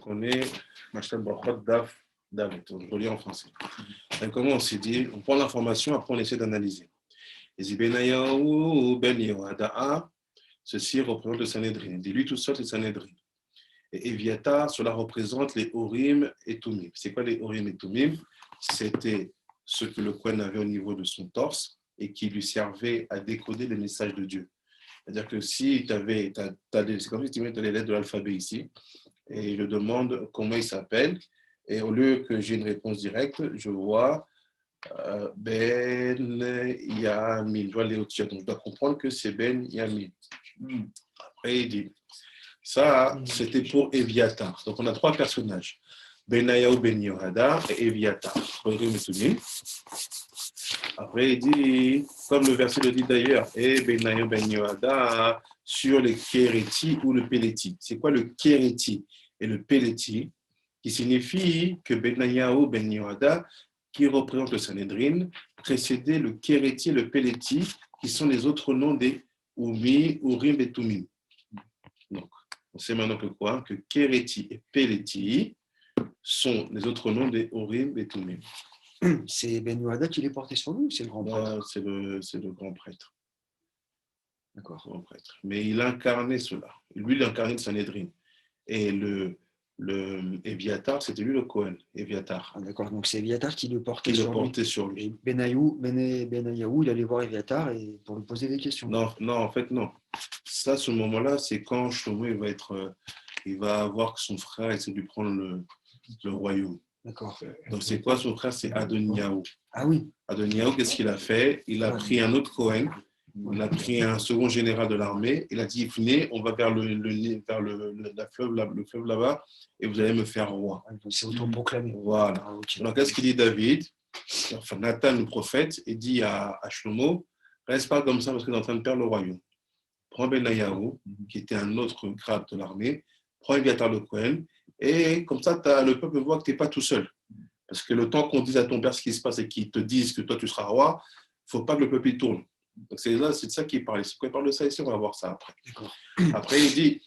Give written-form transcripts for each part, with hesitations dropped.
prenez Mashal Brachot Daf Dalet, je lis en français. Donc, comment on s'est dit, on prend l'information, après on essaie d'analyser. Et Benayahu Ben Yehoada, ceci représente le Sanhédrin. Dit lui tout seul, c'est le Sanhédrin. Et Eviatar, cela représente les Orim et Tumim. C'est quoi les Orim et Tumim? C'était ce que le Kohen avait au niveau de son torse et qui lui servait à décoder les messages de Dieu. C'est-à-dire que si tu avais, c'est comme si tu mets les lettres de l'alphabet ici, et je demande comment il s'appelle, et au lieu que j'ai une réponse directe, je vois Ben Yamin. Je dois aller au-dessus. Donc je dois comprendre que c'est Ben Yamin. Après, il dit, ça, c'était pour Eviatar. Donc on a trois personnages. Benayahu Ben Yehoada et Eviatar. Après, il dit, comme le verset le dit d'ailleurs, et Benayahu Ben Yehoada sur les Kéréti ou le Péléti. C'est quoi le Kéréti et le Péléti? Qui signifie que Benayahu Ben Yehoada, qui représente le Sanhédrin, précédait le Kéréti et le Péléti, qui sont les autres noms des Umi, Urim et Tumim. Donc, on sait maintenant que quoi? Que Kéréti et Péléti sont les autres noms des Urim et Tumim. C'est Ben Yehoada qui les portait sur lui ou c'est le grand prêtre? C'est le grand prêtre. D'accord. Grand prêtre. Mais il incarnait cela. Lui, il incarnait le Sanhédrin. Et le Eviatar, c'était lui le Kohen, Eviatar. Ah, d'accord, donc c'est Eviatar qui le portait Qui le sur portait lui. sur lui. Et Benayahu, il allait voir Eviatar pour lui poser des questions. Non, en fait, non. Ça, ce moment-là, c'est quand Shlomo il va avoir que son frère essaie de lui prendre le royaume. D'accord. Donc, c'est quoi son frère? C'est Adoniyahu. Ah oui. Adoniyahu, qu'est-ce qu'il a fait? Il a pris un autre Kohen, il a pris un second général de l'armée, il a dit, venez, on va vers le fleuve là-bas, et vous allez me faire roi. C'est autoproclamé. Voilà. Ah, okay. Donc, qu'est-ce qu'il dit David? Enfin, Nathan, le prophète, il dit à Shlomo, reste pas comme ça parce que tu es en train de perdre le royaume. Prends Benayahu, qui était un autre grade de l'armée, prends Eviatar le Kohen, et comme ça, le peuple voit que tu n'es pas tout seul. Parce que le temps qu'on dise à ton père ce qui se passe et qu'il te dise que toi tu seras roi, il ne faut pas que le peuple y tourne. Donc c'est de ça qu'il parle. C'est quoi il parle de ça ici, on va voir ça après. Après, il dit,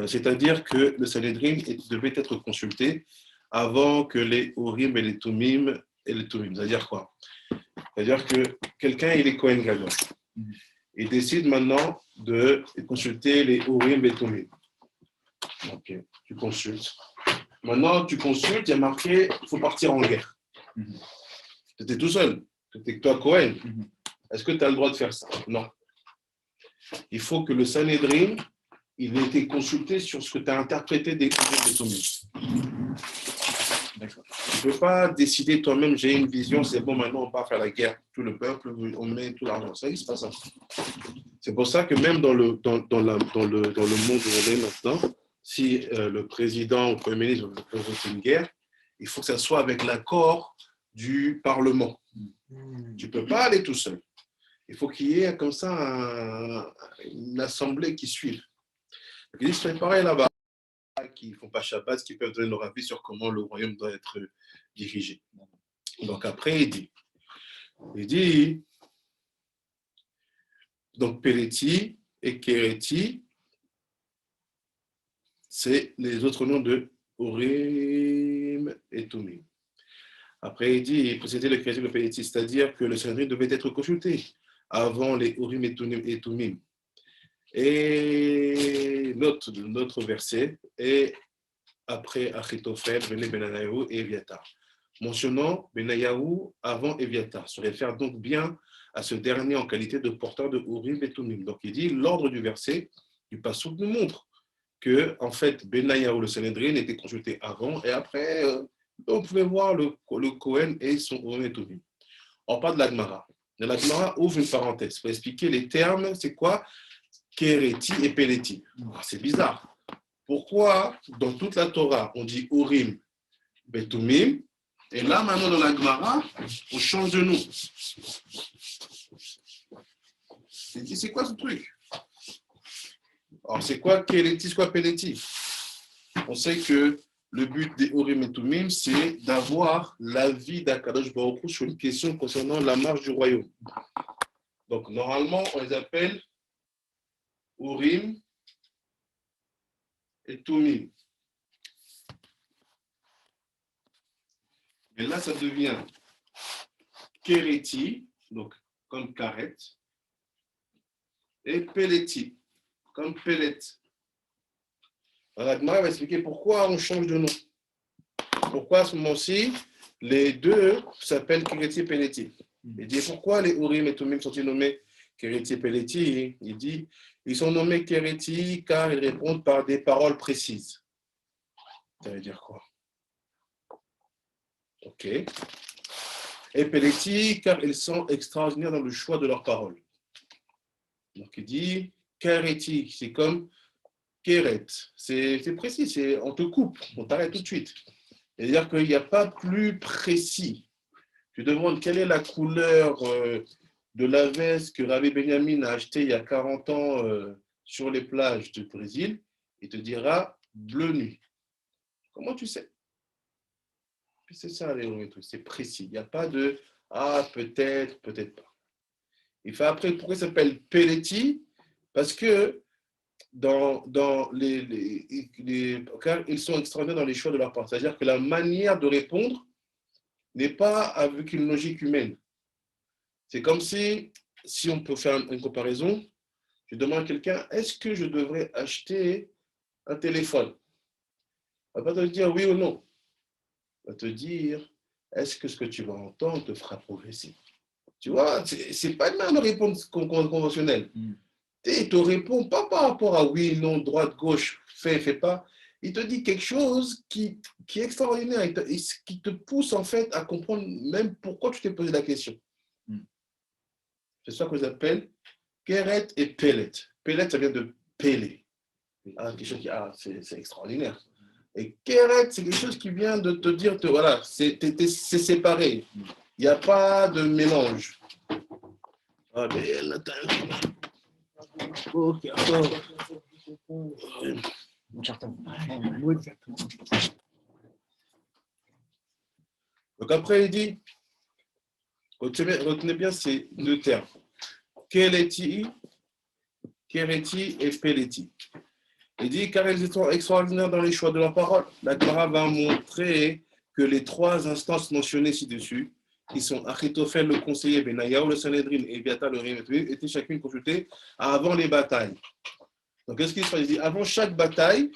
c'est-à-dire que le Sanhédrin devait être consulté avant que les Urim et les Tumim, c'est-à-dire quoi? C'est-à-dire que quelqu'un, il est Kohen Gadol. Il décide maintenant de consulter les Urim et Tumim. Ok, tu consultes. Maintenant, tu consultes, il y a marqué, il faut partir en guerre. Tu étais tout seul. Tu étais que toi, Kohen. Est-ce que tu as le droit de faire ça? Non. Il faut que le Sanhédrin, il ait été consulté sur ce que tu as interprété des Tumim. D'accord. Tu ne peux pas décider toi-même, j'ai une vision, c'est bon, maintenant on part faire la guerre. Tout le peuple, on met tout l'argent. Ça n'existe pas ça. C'est pour ça que même dans le monde où on est maintenant, si le président ou le Premier ministre veut voter une guerre, il faut que ça soit avec l'accord du Parlement. Tu ne peux pas aller tout seul. Il faut qu'il y ait comme ça une assemblée qui suive. Il dit, c'est pareil là-bas, qui ne font pas Shabbat, qui peuvent donner leur avis sur comment le royaume doit être dirigé. Donc après, il dit, donc Péléti et Kéréti, c'est les autres noms de Urim et Tumim. Après, il dit, il précédait le Kéréti et le Péléti, c'est-à-dire que le Sanhédrin devait être consulté avant les Urim et Tumim. Et notre verset est après Achitophel, venait Benayahu et Eviatar. Mentionnant Benayahu avant Eviatar, se réfère donc bien à ce dernier en qualité de porteur de Urim et Tumim. Donc il dit, l'ordre du verset du Passouk nous montre que, en fait, Benayahu, le Sanhédrin, était consulté avant et après, on pouvait voir le Kohen et son Urim et Tumim. On parle de la Gemara. La Gemara ouvre une parenthèse pour expliquer les termes, c'est quoi Kéréti et Péléti. C'est bizarre. Pourquoi, dans toute la Torah, on dit Urim, Betumim, et là, maintenant, dans la Gemara, on change de nom. C'est quoi ce truc? Alors, c'est quoi Kéréti, c'est quoi Péléti? On sait que le but des Urim et Tumim, c'est d'avoir l'avis d'Akadosh Baruch Hu sur une question concernant la marche du royaume. Donc, normalement, on les appelle Urim et Tumim. Et là, ça devient Kereti, donc comme Karet, et Peleti, comme Pelet. Alors, la Gemara va expliquer pourquoi on change de nom. Pourquoi à ce moment-ci, les deux s'appellent Kereti et Peleti. Il dit pourquoi les Urim et Tumim sont-ils nommés Kereti et Peleti? Il dit ils sont nommés Kereti car ils répondent par des paroles précises. Ça veut dire quoi? Ok. Et Peleti car ils sont extraordinaires dans le choix de leurs paroles. Donc il dit Kereti, c'est comme Keret. C'est précis, on te coupe, on t'arrête tout de suite. C'est-à-dire qu'il n'y a pas plus précis. Tu demandes quelle est la couleur de la veste que Rabbi Benjamin a achetée il y a 40 ans sur les plages du Brésil, il te dira bleu nuit. Comment tu sais? C'est ça, les trucs, c'est précis. Il n'y a pas de ah, peut-être, peut-être pas. Il fait après, pourquoi il s'appelle Pelleti? Parce que car ils sont extraordinaires dans les choix de leur part. C'est-à-dire que la manière de répondre n'est pas avec une logique humaine. C'est comme si on peut faire une comparaison, je demande à quelqu'un, est-ce que je devrais acheter un téléphone? Il ne va pas te dire oui ou non. Il va te dire, est-ce que ce que tu vas entendre te fera progresser? Tu vois, ce n'est pas une même réponse conventionnelle. Il te répond pas par rapport à oui, non, droite, gauche, fais pas. Il te dit quelque chose qui est extraordinaire, qui te pousse en fait à comprendre même pourquoi tu t'es posé la question. C'est ça que j'appelle Keret et Pellet. Pellet, ça vient de Pélé. Quelque chose c'est extraordinaire. Et Keret, c'est quelque chose qui vient de te dire, voilà, c'est séparé. Il n'y a pas de mélange. Ah, mais là, ok, donc après, il dit, retenez bien ces deux termes. Kereti et Peleti. Il dit, car ils sont extraordinaires dans les choix de leur parole. La Gemara va montrer que les trois instances mentionnées ci-dessus, qui sont Achitophel, le conseiller, Benayahu, le Sanhedrin, et Eviatar, le Rim, étaient chacune consultées avant les batailles. Donc, qu'est-ce qu'il se passe? Il dit, avant chaque bataille,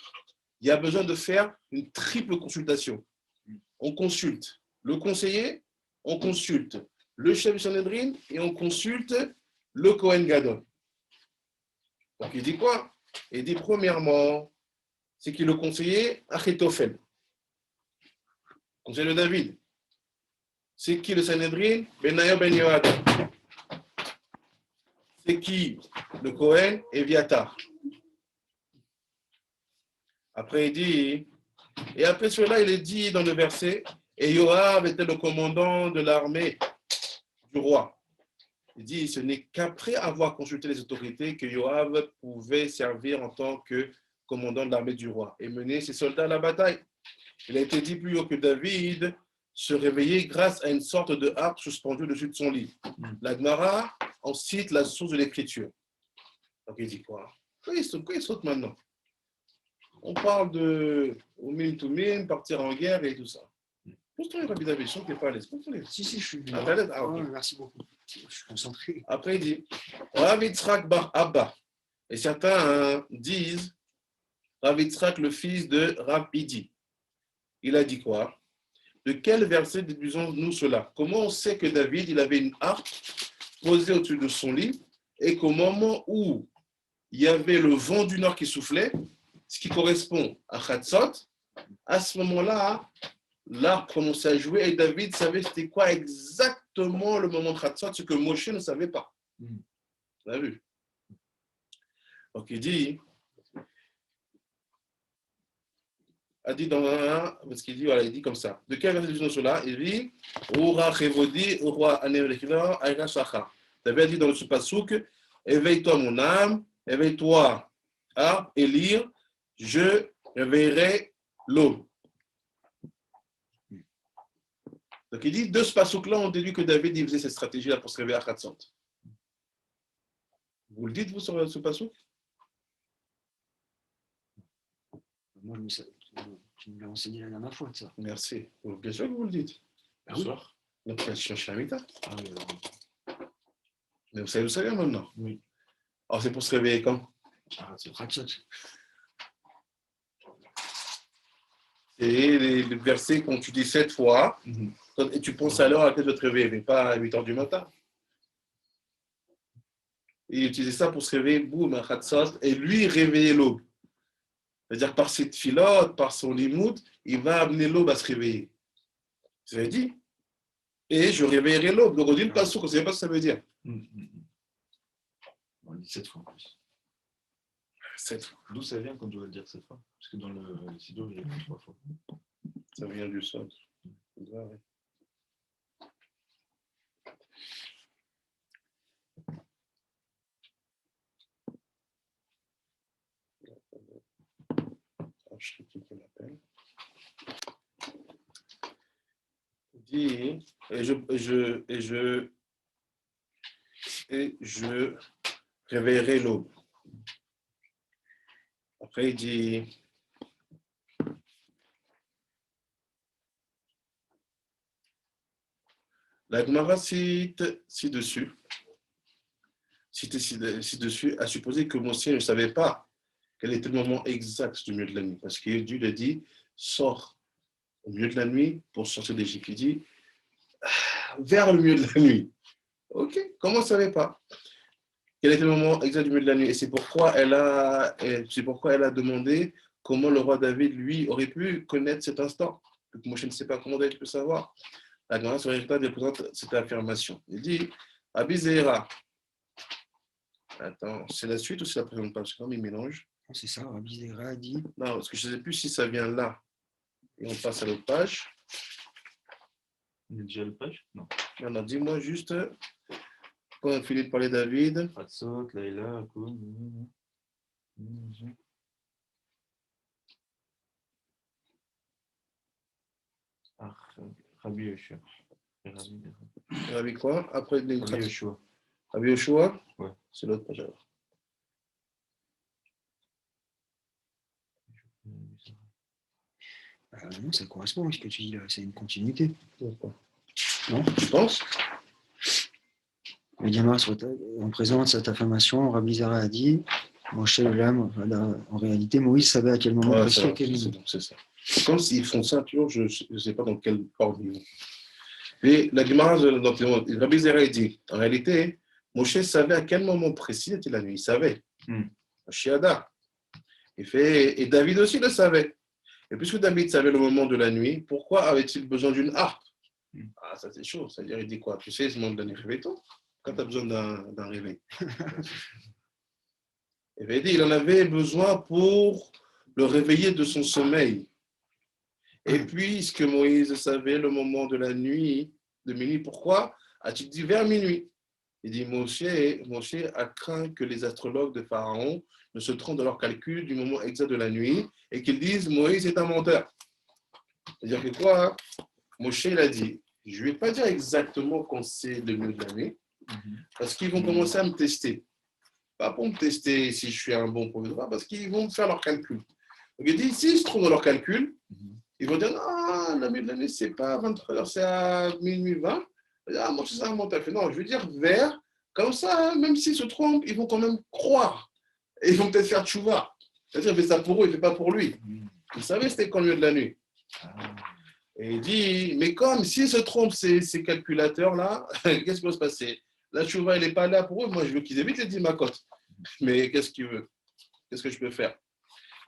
il y a besoin de faire une triple consultation. On consulte le conseiller, on consulte le chef du Sanhedrin, et on consulte le Kohen Gadol. Donc, il dit quoi? Il dit, premièrement, c'est qui le conseiller? Achitophel. Conseiller de David. C'est qui le Sanhedrin? Benayahu ben Yehoiada. C'est qui le Kohen? Eviatar. Après, il dit, et après cela, il est dit dans le verset, et Yoav était le commandant de l'armée du roi. Il dit, ce n'est qu'après avoir consulté les autorités que Yoav pouvait servir en tant que commandant de l'armée du roi et mener ses soldats à la bataille. Il a été dit plus haut que David se réveillait grâce à une sorte de harpe suspendue au-dessus de son lit. La Gemara en cite la source de l'écriture. Donc il dit quoi? Pourquoi il saute maintenant? On parle de Umim Tumim, partir en guerre et tout ça. Pose-toi, Rabbi David, je sens que tu n'es pas à l'aise. Si, je suis bien. Okay. Merci beaucoup. Je suis concentré. Après, il dit Rav Yitzhak bar Abba. Et certains disent Rav Yitzhak, le fils de Rav Idi. Il a dit quoi? De quel verset déduisons-nous cela? Comment on sait que David, il avait une harpe posée au-dessus de son lit et qu'au moment où il y avait le vent du nord qui soufflait, ce qui correspond à Chatzot, à ce moment-là, l'arbre commençait à jouer et David savait c'était quoi exactement le moment de Chatzot, ce que Moshe ne savait pas. Vous avez vu? Donc il dit dans un, parce qu'il dit, voilà, il dit comme ça. De quel verset disons cela? Il dit Ora Chevodi, Ora Anevelekila, Aïra Shachar. David a dit dans ce passouk, éveille-toi mon âme, éveille-toi à élire, je réveillerai l'aube. Donc il dit, de ce passouk-là, on déduit que David il faisait cette stratégie-là pour se réveiller à Khatsant. Vous le dites, vous, sur ce passouk? Moi, tu me l'as enseigné la dernière fois, ça. Merci. Bien sûr que vous le dites. Ah oui. Bonsoir. Donc, il a cherché la mita. Ah oui, Mais vous savez où ça vient maintenant? oui. Alors, c'est pour se réveiller quand? Ah, c'est Ratzot. Et les versets qu'on tu dis 7 fois, et tu penses à l'heure à laquelle tu vas te réveiller, mais pas à 8 heures du matin. Il utilisait ça pour se réveiller, boum, un Khatsot, et lui réveiller l'aube. C'est-à-dire par cette filote, par son limout, il va amener l'aube à se réveiller. Ça veut dire. Et je réveillerai l'aube. Donc on dit le passage, on ne sait pas ce que ça veut dire. On dit 7 fois en plus. 7 fois. D'où ça vient qu'on doit le dire 7 fois? Parce que dans le Siddur, il y a 3 fois. Ça vient du sol. Je sais qui l'appelle. Il dit, et je réveillerai l'aube. Après, il dit, la Gemara cite ci-dessus, a supposé que Moïse ne savait pas quel était le moment exact du milieu de la nuit. Parce que Dieu lui a dit, sors au milieu de la nuit pour sortir d'Égypte. Il dit, vers le milieu de la nuit. Ok, comment on ne savait pas quel était le moment exact du milieu de la nuit? Et c'est pourquoi elle a demandé comment le roi David, lui, aurait pu connaître cet instant. Donc, moi, je ne sais pas comment David peut savoir. La grâce sur résultat présente cette affirmation. Il dit, Abizera. Attends, c'est la suite ou c'est la présente page? Quand il mélange. C'est ça, Rabbi Zera a dit. Non, parce que je ne sais plus si ça vient là. Et on passe à l'autre page. Il y a déjà le page? Non. Non, dis-moi juste, quand on finit de parler David. Hatzot, Laïla, Akoun. Ah, Rabbi Yoshua. Rabbi quoi? Après les Rabbi Yoshua. Rabbi Yoshua? Ouais. C'est l'autre page alors. Non, ça correspond à ce que tu dis là, c'est une continuité. Pourquoi? Non? Tu penses? Le Gamara, on présente cette affirmation, Rabbi Zera a dit, Moshe le lame, en réalité, Moïse savait à quel moment précis, à quel moment. C'est ça. Comme s'ils font ça, toujours, je ne sais pas dans quel ordre ils vont. Mais la Gemara, Rabbi Zera dit, en réalité, Moshe savait à quel moment précis était la nuit. Il savait. Shiada. Et David aussi le savait. Et puisque David savait le moment de la nuit, pourquoi avait-il besoin d'une harpe? Ah, ça c'est chaud. C'est-à-dire, il dit quoi? Tu sais, ce moment de la nuit, réveille-toi. Quand tu as besoin d'un réveil. Et il en avait besoin pour le réveiller de son sommeil. Et puisque Moïse savait le moment de la nuit, de minuit, pourquoi a-t-il dit vers minuit? Il dit, Moshe a craint que les astrologues de Pharaon ne se trompent dans leur calcul du moment exact de la nuit et qu'ils disent, Moïse est un menteur. C'est-à-dire que quoi? Moshe, il a dit, je ne vais pas dire exactement quand c'est le milieu de la nuit, parce qu'ils vont commencer à me tester. Pas pour me tester si je suis un bon prophète, parce qu'ils vont me faire leur calcul. Donc il dit, s'ils se trompent dans leur calcul, ils vont dire, non, le milieu de la nuit, ce n'est pas à 23h, c'est à minuit 20. Ah, moi, c'est un menteur. Non, je veux dire vers, comme ça, même s'ils se trompent, ils vont quand même croire. Et ils vont peut-être faire tchouva. C'est-à-dire, il fait ça pour eux, il ne fait pas pour lui. Il savait c'était quand le milieu de la nuit. Et il dit, mais comme s'ils se trompent, ces calculateurs-là, qu'est-ce qui va se passer? La tchouva, elle n'est pas là pour eux. Moi, je veux qu'ils évitent les 10 macotes. Mais qu'est-ce qu'il veut? Qu'est-ce que je peux faire?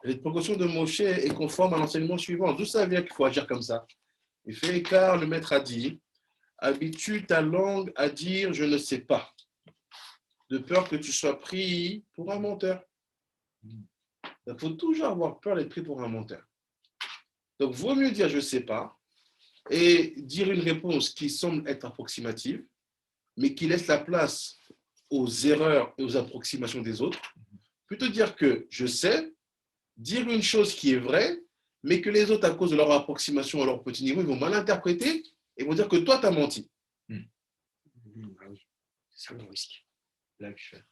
La précaution de Moshe est conforme à l'enseignement suivant. D'où ça vient qu'il faut agir comme ça? Il fait, car le maître a dit, habitue ta langue à dire je ne sais pas, de peur que tu sois pris pour un menteur. Il faut toujours avoir peur d'être pris pour un menteur. Donc, vaut mieux dire je ne sais pas et dire une réponse qui semble être approximative, mais qui laisse la place aux erreurs et aux approximations des autres. Plutôt dire que je sais, dire une chose qui est vraie, mais que les autres, à cause de leur approximation à leur petit niveau, ils vont mal interpréter et vont dire que toi, tu as menti. Ah oui, c'est ça le risque. Là que je fais.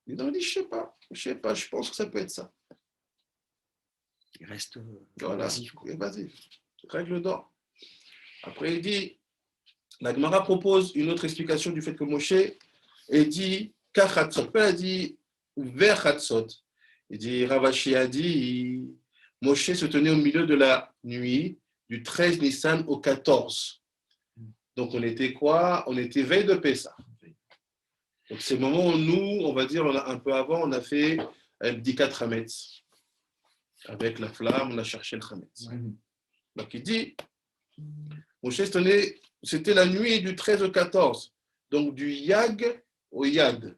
Il dit, je sais pas, je pense que ça peut être ça. Il reste Voilà, évasif. évasif. Règle d'or. Après, il dit, la Gemara propose une autre explication du fait que Moshe est dit Kachatzot. Pas dit vers Chatzot. Il dit, Ravashi a dit, Moshe se tenait au milieu de la nuit du 13 Nissan au 14. Donc on était quoi? On était veille de Pessah. Donc c'est le moment où nous, on va dire, un peu avant, on a fait Bdikat Hametz. Avec la flamme, on a cherché le Hametz. Donc il dit, Moshe se tenait, c'était la nuit du 13 au 14. Donc du Yag au Yad.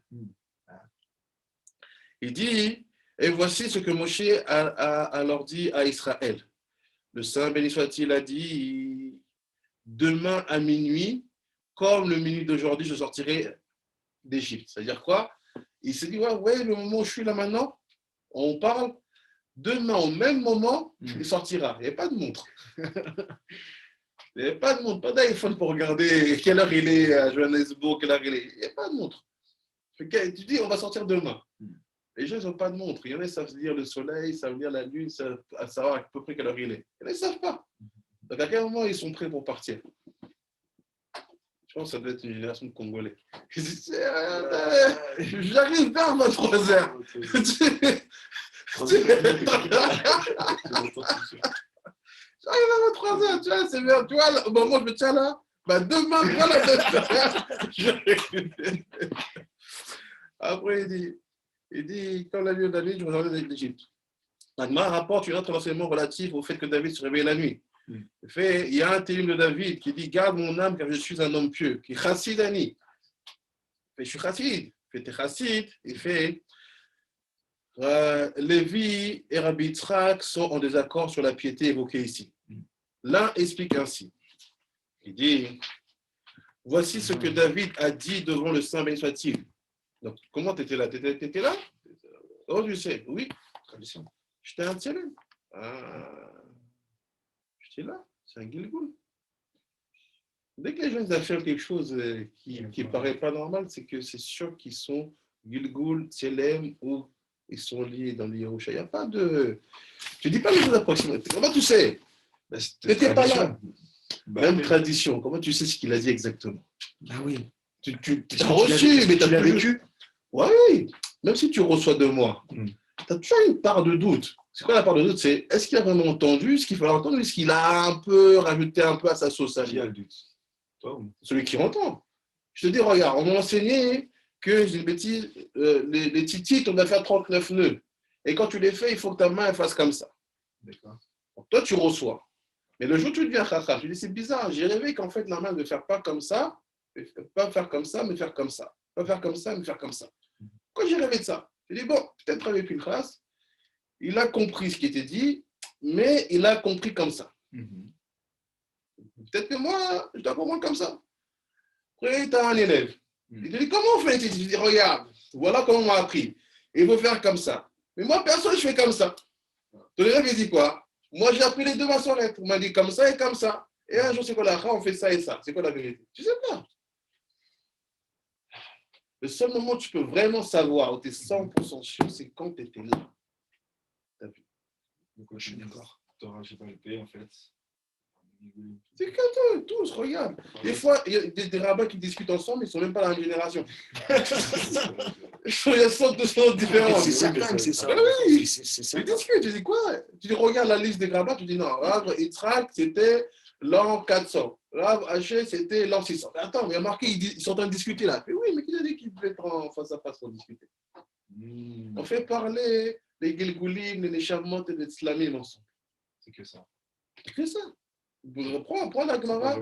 Il dit, et voici ce que Moshe a alors dit à Israël. Le Saint béni soit-il a dit, demain à minuit, comme le minuit d'aujourd'hui, je sortirai d'Égypte. C'est-à-dire quoi? Il s'est dit, ouais, le moment où je suis là maintenant, on parle, demain au même moment, il sortira. Il n'y a pas de montre. Il n'y a pas de montre, pas d'iPhone pour regarder quelle heure il est à Johannesburg, quelle heure il est. Il n'y a pas de montre. Tu dis, on va sortir demain. Les gens, ils n'ont pas de montre. Il y en a qui savent lire le soleil, savent lire la lune, savent savoir à peu près quelle heure il est. Il y en a qui ne savent pas. Donc, à quel moment ils sont prêts pour partir? Je pense que ça doit être une génération de Congolais. J'arrive vers 23 heures. J'arrive à 23 heures, tu vois, c'est bien. Tu vois, au moment où je me tiens là, demain, voilà. Après, il dit, quand la nuit de David, je reviendrai d'Égypte. L'Agma rapporte une autre enseignement relatif au fait que David se réveille la nuit. Il y a un télim de David qui dit, garde mon âme car je suis un homme pieux, qui est chassidani. Je suis chassid. T'es chassid. Il fait, Lévi et Rabbi Yitzhak sont en désaccord sur la piété évoquée ici. L'un explique ainsi. Il dit, voici ce que David a dit devant le Saint béni soit-il. Donc, comment tu étais là? Tu étais là? Oh, tu sais, oui. J'étais un Tselem. J'étais là, c'est un Gilgoul. Dès que les gens affirment quelque chose qui ne paraît pas normal, c'est que c'est sûr qu'ils sont Gilgoul, Tselem ou ils sont liés dans le Yerusha. Il n'y a pas de. Tu ne dis pas les choses approximatives. Comment tu sais? Tu n'étais pas là. Même tradition. Comment tu sais ce qu'il a dit exactement? Ah oui. Tu as reçu, mais tu l'as vécu. Oui, même si tu reçois de moi, tu as toujours une part de doute. C'est quoi la part de doute? C'est est-ce qu'il a vraiment entendu ce qu'il fallait entendre ou est-ce qu'il a un peu rajouté un peu à sa sauce? Qui a le doute? Toi ou... Celui qui entend. Je te dis, regarde, on m'a enseigné que, j'ai une bêtise, les titites, on doit faire 39 nœuds. Et quand tu les fais, il faut que ta main elle fasse comme ça. D'accord. Donc, toi, tu reçois. Mais le jour où tu deviens chacham, tu dis, c'est bizarre, j'ai rêvé qu'en fait, la main ne faire pas comme ça, pas faire comme ça, mais faire comme ça. Pas faire comme ça, mais faire comme ça. Quand j'ai rêvé de ça, j'ai dit, bon, peut-être avec une classe, il a compris ce qui était dit, mais il a compris comme ça. Peut-être que moi, je dois comprendre comme ça. Après, tu as un élève. Il te dit, comment on fait? Je dis, regarde, voilà comment on m'a appris. Il faut faire comme ça. Mais moi, personne, je fais comme ça. Ton élève, il dit quoi? Moi, j'ai appris les deux maçonnettes. On m'a dit comme ça et comme ça. Et un jour, c'est quoi la on fait ça et ça. C'est quoi la vérité? Tu ne sais pas. Le seul moment où tu peux vraiment savoir, où tu es 100% sûr, c'est quand tu étais là. Tu as vu? Donc, je suis d'accord. Tu n'auras pas le paix, en fait. C'est comme tous, regarde. Des fois, il y a des rabbins qui discutent ensemble, ils ne sont même pas dans la même génération. Il y a 100 différences. C'est certain que c'est ça. Oui, c'est tu discutes, tu dis quoi? Tu dis, regarde la liste des rabbins, tu dis non, Rav Yitzhak, c'était l'an 400. Rav Haché, c'était l'an 600. Attends, mais il y a marqué, ils sont en train de discuter là. Mais oui, mais qui a dit qu'ils devaient être en face à face pour discuter? On fait parler les Gilgoulim, les Neshamot et les Tzlamim ensemble. C'est que ça. C'est que ça. Prends la Gemara,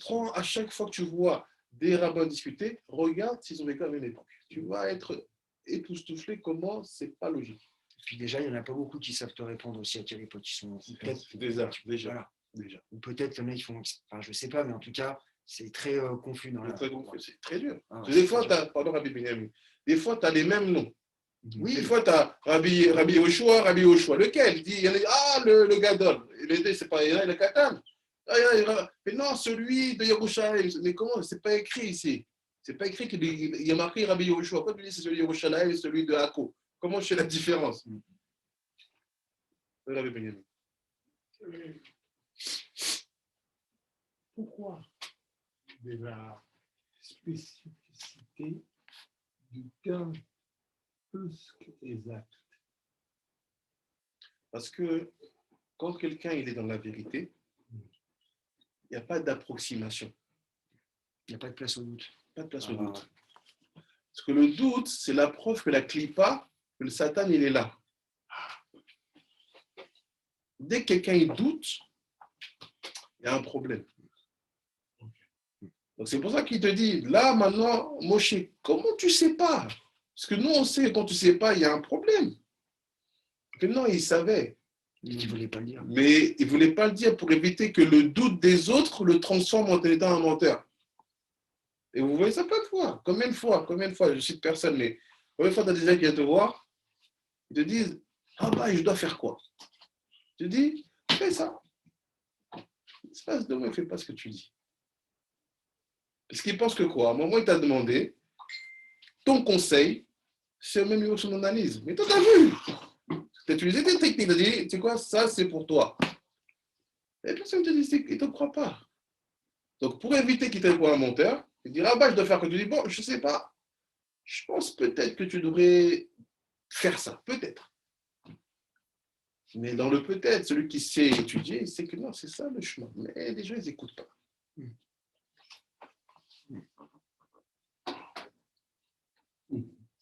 prends à chaque fois que tu vois des rabbins discuter, regarde s'ils ont vécu à la même époque. Tu vas être époustouflé comment c'est pas logique. Et puis déjà, il n'y en a pas beaucoup qui savent te répondre aussi à quelle époque ils sont. Déjà. Ou peut-être qu'il y en a qui font. Enfin, je ne sais pas, mais en tout cas, c'est très confus dans la. C'est très dur. Ah, des fois, tu as, pardon, Rabbi Benyamin, des fois, tu as les mêmes noms. Oui. Des fois, tu as Rabbi Yoshua, Rabbi Yoshua. Lequel? Il y en a, le Gadol. C'est pas, il y en a le Katan. Mais non, celui de Yerushalayim. Mais comment? C'est pas écrit ici. C'est pas écrit qu'il y a marqué Rabbi Yoshua. Pourquoi tu dis c'est celui de Yerushalayim et celui de Akko? Comment je fais la différence? Rabbi Benyamin. pourquoi de la spécificité du terme plus qu'exact? Parce que quand quelqu'un il est dans la vérité, il n'y a pas d'approximation. Il n'y a pas de place au doute. Pas de place au doute. Parce que le doute, c'est la preuve que la clipa, que le Satan, il est là. Dès que quelqu'un il doute, il y a un problème. Donc c'est pour ça qu'il te dit, là maintenant, Moshe, comment tu ne sais pas? Parce que nous, on sait, quand tu ne sais pas, il y a un problème. Que non, il savait. Il ne voulait pas le dire. Mais il ne voulait pas le dire pour éviter que le doute des autres le transforme en étant un menteur. Et vous voyez ça plein de fois. Combien de fois, je cite personne, mais combien de fois tu as des gens qui viennent te voir, ils te disent, ah bah, je dois faire quoi? Tu dis, fais ça. L'espace de moi, ne fait pas ce que tu dis. Parce qu'il pense que quoi? À un moment, il t'a demandé, ton conseil, c'est au même niveau que son analyse. Mais toi, t'as vu? Tu as utilisé des techniques, tu as dit, tu sais quoi, ça, c'est pour toi. Et personne ne te dit, il ne te croit pas. Donc, pour éviter qu'il te croit un menteur, il dira, ah bah, je dois faire que tu dis, bon, je ne sais pas. Je pense peut-être que tu devrais faire ça, peut-être. Mais dans le peut-être, celui qui sait étudier, il sait que non, c'est ça le chemin. Mais les gens, ils n'écoutent pas.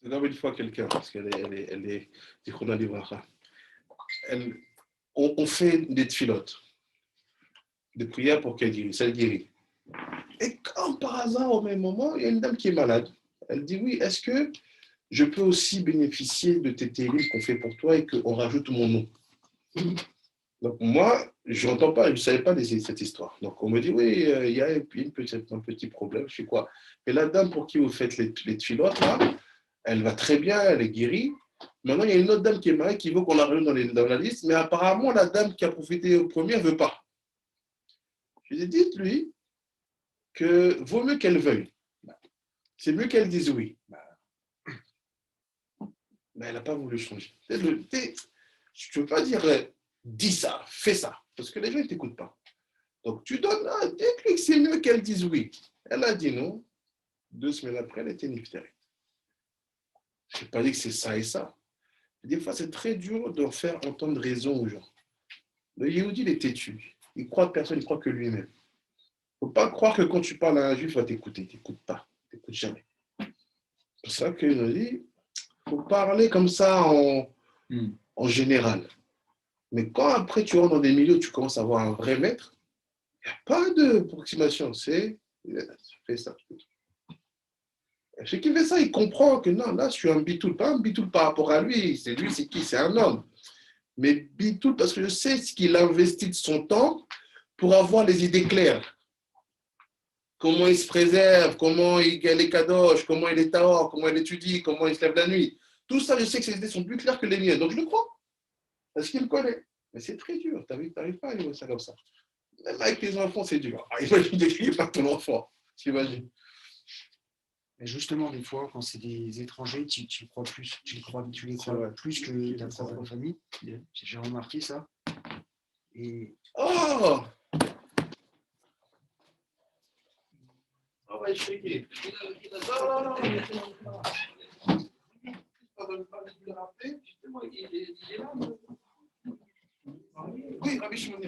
C'est comme une fois quelqu'un, parce qu'elle est on fait des tfilotes, des prières pour qu'elle guérisse, elle guérit. Et comme par hasard, au même moment, il y a une dame qui est malade. Elle dit, oui, est-ce que je peux aussi bénéficier de tes terribles qu'on fait pour toi et qu'on rajoute mon nom? Donc moi, je n'entends pas, je ne savais pas cette histoire. Donc on me dit, oui, il y a un petit problème, je sais quoi. Et la dame pour qui vous faites les tfilotes, là, elle va très bien, elle est guérie. Maintenant, il y a une autre dame qui est mariée qui veut qu'on la rajoute dans la liste, mais apparemment, la dame qui a profité au premier ne veut pas. Je lui ai dit, dites-lui que vaut mieux qu'elle veuille. C'est mieux qu'elle dise oui. Mais elle n'a pas voulu changer. Je ne veux pas dire, dis ça, fais ça, parce que les gens ne t'écoutent pas. Donc, tu donnes, dis-lui que c'est mieux qu'elle dise oui. Elle a dit non. 2 semaines après, elle était niftarée. Je n'ai pas dit que c'est ça et ça. Des fois, c'est très dur de faire entendre raison aux gens. Le Yehudi, il est têtu. Il croit que personne, il croit que lui-même. Il ne faut pas croire que quand tu parles à un juif, il va t'écouter. Il ne t'écoute pas. Il ne t'écoute jamais. C'est pour ça qu'il nous dit, il faut parler comme ça en général. Mais quand après tu rentres dans des milieux où tu commences à avoir un vrai maître, il n'y a pas d'approximation. C'est, fais ça. Celui qui fait ça, il comprend que non, là, je suis un bitoul. Pas un bitoul par rapport à lui. C'est lui, c'est qui? C'est un homme. Mais bitoul parce que je sais ce qu'il investit de son temps pour avoir les idées claires. Comment il se préserve, comment il gagne les kadosh, comment il est tahor, comment il étudie, comment il se lève la nuit. Tout ça, je sais que ses idées sont plus claires que les miennes. Donc je le crois. Parce qu'il me connaît. Mais c'est très dur. Tu n'arrives pas à vivre ça comme ça. Même avec tes enfants, c'est dur. Imagine d'écrire par ton enfant. T'imagines. Mais justement, des fois, quand c'est des étrangers, tu crois plus, tu les crois plus que ta propre famille. J'ai remarqué ça. Et... Oh! Oh, ouais, je sais qu'il est. Non. Oui, Rabbi Shimon.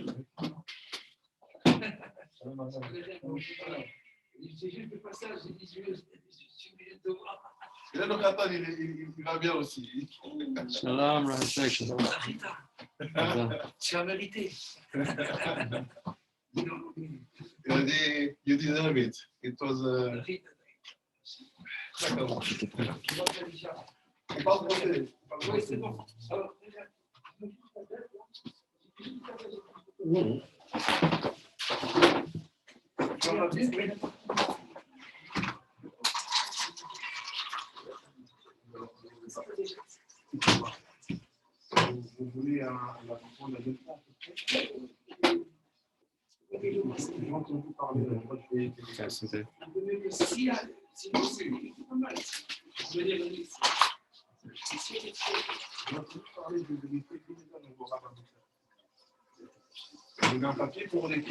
C'est juste le passage, j'ai dit, et là, le Khatan, il va bien aussi. Shalom, Rasek, shalom. Tu as mérité. Il a dit, you deserve it. It was. D'accord. On parle français. Oui, c'est bon. Non. Vous voulez la comprendre la deuxième fois? J'ai entendu parler de la droite de c'était. C'est possible. Je veux dire, j'ai entendu parler de l'unité dans vos rabbins. Vous avez un papier pour les.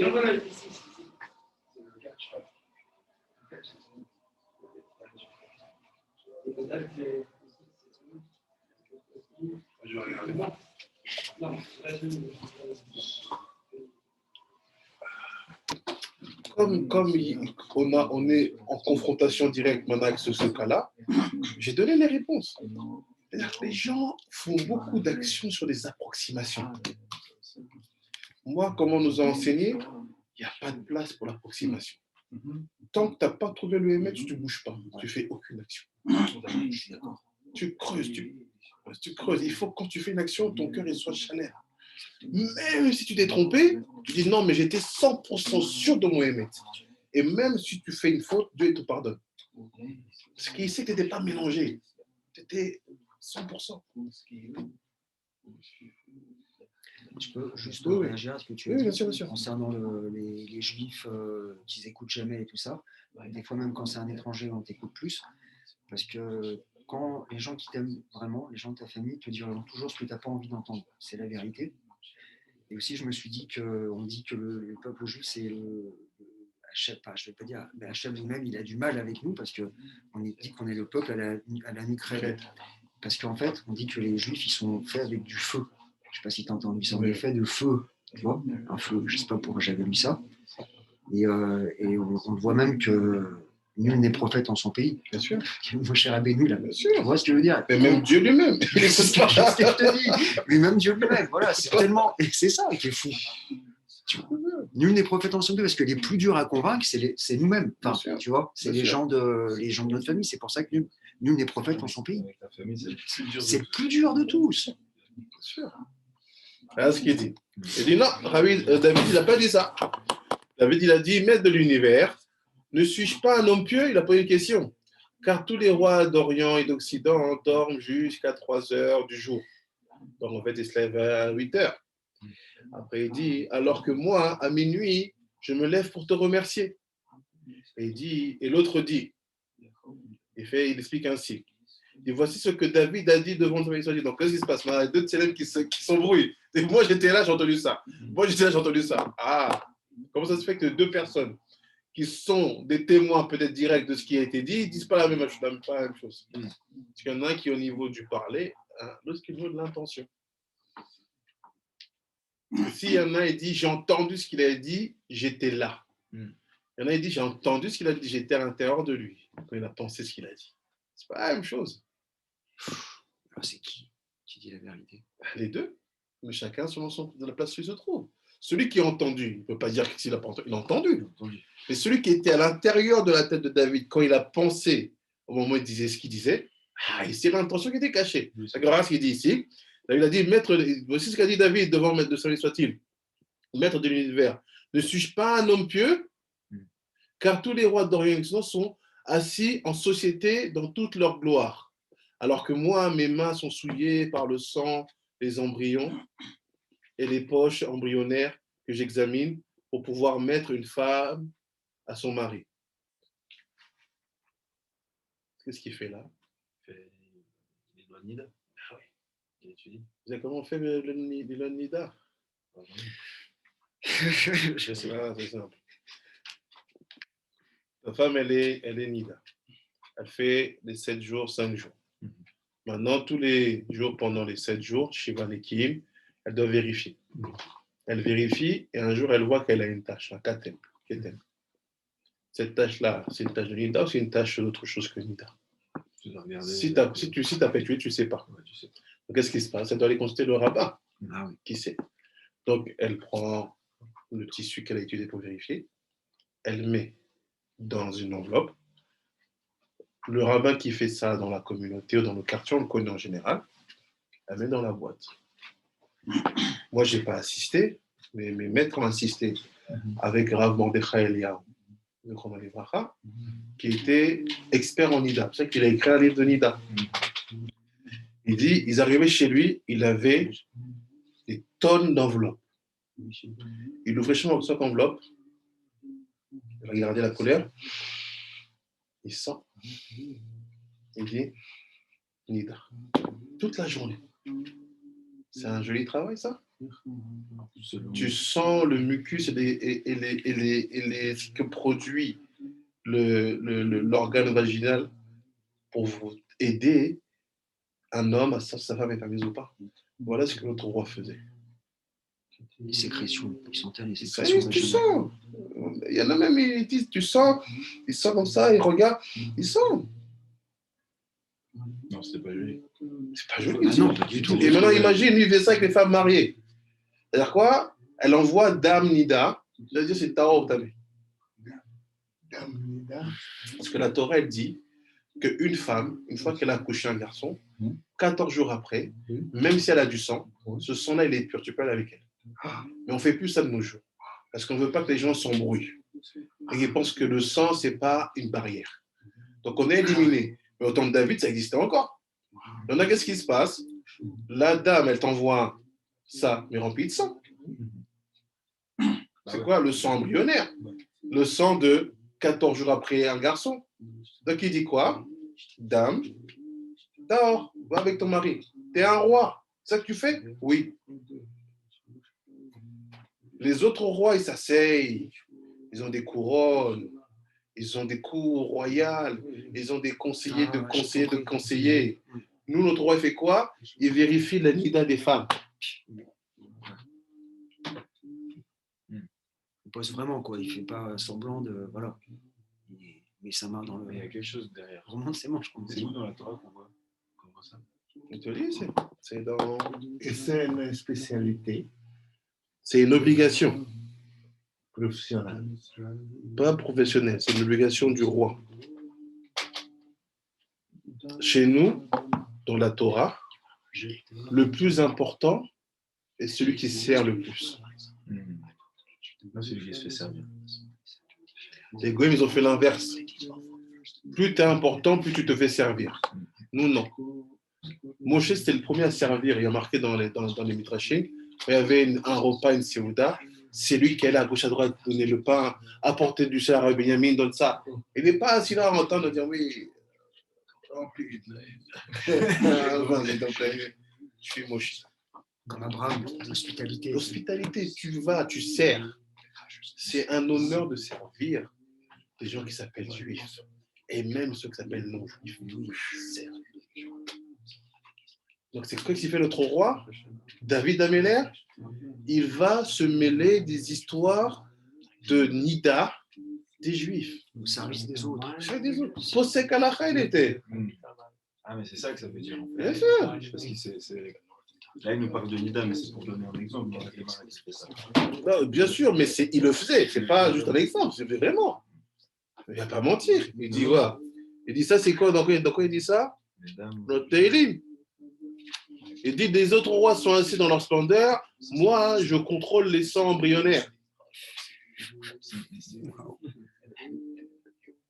On est en confrontation directe maintenant avec ce cas-là, j'ai donné les réponses. Les gens font beaucoup d'actions sur des approximations. Moi, comme on nous a enseigné, il n'y a pas de place pour l'approximation. Tant que tu n'as pas trouvé le ML, tu ne bouges pas. Tu ne fais aucune action. Tu creuses, tu creuses. Il faut que quand tu fais une action, ton cœur il soit chaleur. Même si tu t'es trompé, tu dis non, mais j'étais 100% sûr de mon ML. Et même si tu fais une faute, Dieu te pardonne. Parce qu'il sait que tu n'étais pas mélangé. Tu étais 100%. Je peux juste réagir à ce que tu as dit bien sûr. Concernant les juifs qui n'écoutent jamais et tout ça. Des fois, même quand c'est un étranger, on t'écoute plus. Parce que quand les gens qui t'aiment vraiment, les gens de ta famille, te diront toujours ce que tu n'as pas envie d'entendre. C'est la vérité. Et aussi, je me suis dit qu'on dit que le peuple juif, c'est Hachem, je ne vais pas dire, mais Hachem lui-même, il a du mal avec nous parce qu'on dit qu'on est le peuple à la nuque raide. Parce qu'en fait, on dit que les juifs, ils sont faits avec du feu. Je ne sais pas si tu as entendu ça, on est fait de feu. Tu vois, un feu, je ne sais pas pourquoi j'avais lu ça. Et on voit même que nul n'est prophète en son pays. Bien sûr. Mon cher Abénou, là. Bien sûr. Tu vois ce que je veux dire? Et même Dieu lui-même. C'est ce que je te dis. Lui-même Dieu lui-même. Voilà, c'est tellement. Et c'est ça qui est fou. Nul n'est prophète en son pays parce que les plus durs à convaincre, c'est nous-mêmes. Enfin, tu vois, c'est les gens de notre famille. C'est pour ça que nul n'est prophète en son pays. C'est le plus dur de tous. Bien sûr. Voilà ce qu'il dit. Il dit non, David, il n'a pas dit ça. David, il a dit, maître de l'univers, ne suis-je pas un homme pieux? Il a posé une question. Car tous les rois d'Orient et d'Occident dorment jusqu'à 3 heures du jour. Donc, en fait, ils se lèvent à 8 heures. Après, il dit, alors que moi, à minuit, je me lève pour te remercier. Et l'autre dit, il explique ainsi. Et voici ce que David a dit devant son Israël. Donc, qu'est-ce qui se passe? Il y a deux Tselem qui s'embrouillent. Et moi, j'étais là, j'ai entendu ça. Moi, j'étais là, j'ai entendu ça. Ah, comment ça se fait que deux personnes qui sont des témoins peut-être directs de ce qui a été dit, ne disent pas la même chose? Parce qu'il y en a un qui est au niveau du parler, l'autre qui est au niveau de l'intention. S'il y en a un qui dit, j'ai entendu ce qu'il a dit, j'étais là. Il y en a qui dit, j'ai entendu ce qu'il a dit, j'étais à l'intérieur de lui. Quand il a pensé ce qu'il a dit. C'est pas la même chose. Alors, c'est qui dit la vérité? Les deux. Mais chacun selon de la place où il se trouve. Celui qui a entendu, il ne peut pas dire qu'il n'a pas entendu. Il a entendu. Mais celui qui était à l'intérieur de la tête de David, quand il a pensé, au moment où il disait ce qu'il disait, c'est l'intention qui était cachée. Regarde ce qu'il dit ici. David a dit, voici ce qu'a dit David devant Maître de salut soit-il, Maître de l'univers. Ne suis-je pas un homme pieux? Car tous les rois d'Orient sont assis en société dans toute leur gloire. Alors que moi, mes mains sont souillées par le sang, les embryons et les poches embryonnaires que j'examine pour pouvoir mettre une femme à son mari. Qu'est-ce qu'il fait là? Il fait les lois de Nida. Ah oui. Il étudie. Vous savez comment on fait les lois de Nida? Je sais pas, c'est simple. La femme, elle est Nida. Elle fait les 7 jours, 5 jours. Maintenant, tous les jours, pendant les 7 jours, Shiva Nekim, elle doit vérifier. Elle vérifie et un jour, elle voit qu'elle a une tâche, un katem. Cette tâche-là, c'est une tâche de Nida ou c'est une tâche d'autre chose que Nida? Si tu n'as pas tué, tu ne sais pas. Ouais, tu sais. Donc, qu'est-ce qui se passe? Elle doit aller consulter le rabbin. Ah oui. Qui sait? Donc, elle prend le tissu qu'elle a étudié pour vérifier. Elle met dans une enveloppe. Le rabbin qui fait ça dans la communauté ou dans le quartier, on le connaît en général, elle met dans la boîte. Moi, je n'ai pas assisté, mais mes maîtres ont insisté avec Rav Mordechai Eliyahu, qui était expert en Nida. C'est ça qu'il a écrit un livre de Nida. Il dit, ils arrivaient chez lui, il avait des tonnes d'enveloppes. Il ouvrait chaque enveloppe, il regardait la couleur, il sent, il dit, Nida. Toute la journée. C'est un joli travail, ça. Tu sens le mucus et ce que produit l'organe vaginal pour vous aider un homme à savoir si sa femme est permise ou pas. Voilà ce que notre roi faisait. Les sécrétions, ils sentaient les Ça sécrétions y est, tu sens. Il y en a même, ils disent, tu sens. Ils sentent comme ça, ils regardent, ils sentent. Non, c'était pas joli. C'est pas joli. Ah non, pas du tout. Et maintenant, imagine, lui, il fait ça avec les femmes mariées. C'est-à-dire quoi? Elle envoie Dame Nida. C'est-à-dire, c'est Tao, t'as vu? Parce que la Torah, elle dit qu'une femme, une fois qu'elle a accouché un garçon, 14 jours après, même si elle a du sang, ce sang-là, il est pur, tu peux aller avec elle. Mais on ne fait plus ça de nos jours. Parce qu'on ne veut pas que les gens s'embrouillent. Et ils pensent que le sang, ce n'est pas une barrière. Donc, on est éliminé. Mais au temps de David, ça existait encore. Donc, qu'est-ce qui se passe? La dame, elle t'envoie ça, mais rempli de sang. C'est quoi? Le sang embryonnaire. Le sang de 14 jours après un garçon. Donc, il dit quoi? Dame, dehors, va avec ton mari. T'es un roi. C'est ça que tu fais? Oui. Les autres rois, ils s'asseyent. Ils ont des couronnes. Ils ont des cours royales. Ils ont des conseillers de conseillers de conseillers. Nous, notre roi, il fait quoi? Il vérifie la nida des femmes. Il pose vraiment, quoi. Il ne fait pas semblant de. Voilà. Il met sa main dans le. Il y a quelque chose derrière. Remonte ses manches, comme C'est où dans la Torah qu'on voit ça? Je te dis, c'est dans. Et c'est une spécialité C'est une obligation. professionnelle. Pas professionnelle, c'est une obligation du roi. Chez nous, dans la Torah, le plus important est celui qui sert le plus. Pas celui qui se fait servir. Les Goïms, ils ont fait l'inverse. Plus tu es important, plus tu te fais servir. Nous, non. Moshe, c'était le premier à servir. Il y a marqué dans les Midrashim, il y avait un repas, une séouda. C'est lui qui est là à gauche à droite, donner le pain, apporter du char à Benjamin, donne ça. Il n'est pas assis là en train de dire oui. Remplis. Vas-y, donc, je suis Moshe. Comme Abraham, l'hospitalité. L'hospitalité, tu vas, tu sers. C'est un honneur de servir des gens qui s'appellent juifs. Et même ceux qui s'appellent non-juifs. Donc, c'est quoi qu'il fait notre roi? David Améler, il va se mêler des histoires de Nida des juifs. Au service des autres. Posek Alacha, il était. Ah, mais c'est ça que ça veut dire. En fait. Bien sûr. Parce que là, il nous parle de Nida, mais c'est pour donner un exemple. Dans la démarche, il fait ça. Non, bien sûr, mais il le faisait. C'est pas juste un exemple, c'est vraiment. Il ne va pas mentir. Il dit, ouais. Il dit ça, c'est quoi? Dans quoi il dit ça? Notre Teilim. Il dit, des autres rois sont assis dans leur splendeur. Moi, je contrôle les sangs embryonnaires.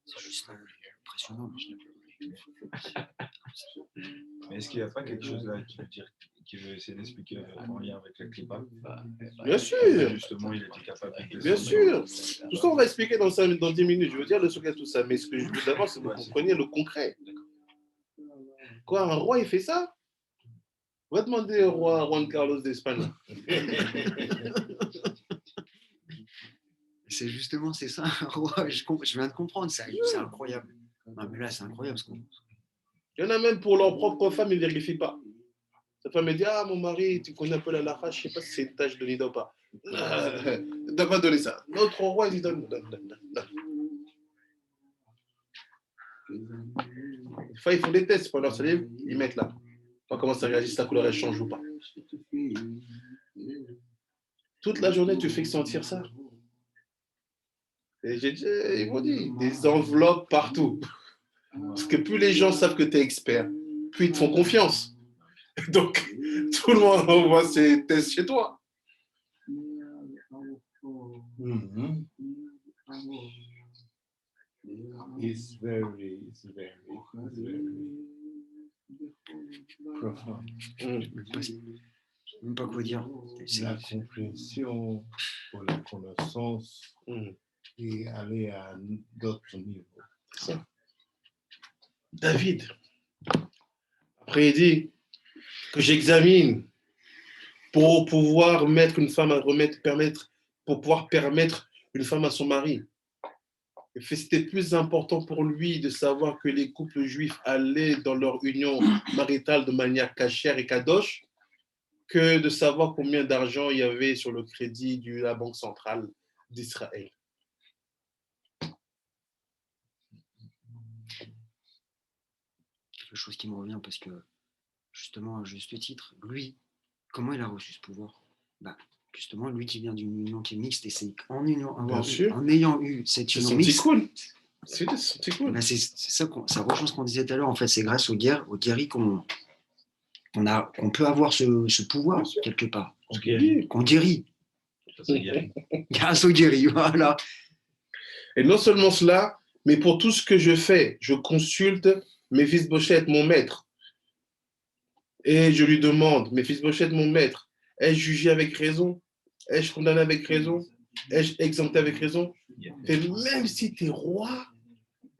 C'est juste impressionnant. Mais est-ce qu'il n'y a pas quelque chose là qui veut essayer d'expliquer en lien avec la clipa? Bien sûr. Justement, il était capable de Bien sûr. Tout ça, on va expliquer dans 10 minutes. Je veux dire le secret de tout ça. Mais ce que je veux d'abord, c'est que vous compreniez le concret. Quoi, un roi, il fait ça? Va demander au roi Juan Carlos d'Espagne. C'est justement, c'est ça, un roi. Je viens de comprendre, c'est incroyable. Non, mais là, c'est incroyable. Il y en a même pour leur propre femme, ils ne vérifient pas. Sa femme me dit, ah, mon mari, tu connais un peu la lacha, je ne sais pas si c'est une tâche de nida ou pas. Ne doit pas donner ça. Notre roi, il dit, donne. Des fois, ils font des tests pour leur salive, ils mettent là. On va comment ça réagit, si ta couleur elle change ou pas. Toute la journée, tu fais que sentir ça. Et ils m'ont dit, des enveloppes partout. Parce que plus les gens savent que tu es expert, plus ils te font confiance. Donc, tout le monde envoie ses tests chez toi. Mm-hmm. It's very profond. Je sais même pas quoi dire. La compréhension pour la connaissance et aller à d'autres niveaux. Ça. David, après il dit que j'examine pour pouvoir mettre une femme à remettre, pour pouvoir permettre une femme à son mari. C'était plus important pour lui de savoir que les couples juifs allaient dans leur union maritale de manière cachère et kadosh que de savoir combien d'argent il y avait sur le crédit de la Banque centrale d'Israël. Quelque chose qui me revient parce que, justement, à juste titre, lui, comment il a reçu ce pouvoir? Justement, lui qui vient d'une union qui est mixte, et c'est en ayant eu cette union mixte, c'est cool. C'est ça, ça rejoint ce qu'on disait tout à l'heure. En fait, c'est grâce aux guéris qu'on peut avoir ce pouvoir quelque part. Qu'on guérit. Grâce aux guéris, voilà. Et non seulement cela, mais pour tout ce que je fais, je consulte Méphibosheth, mon maître. Et je lui demande, Méphibosheth, mon maître, ai-je jugé avec raison? Ai-je condamné avec raison? Ai-je exempté avec raison? Et même si tu es roi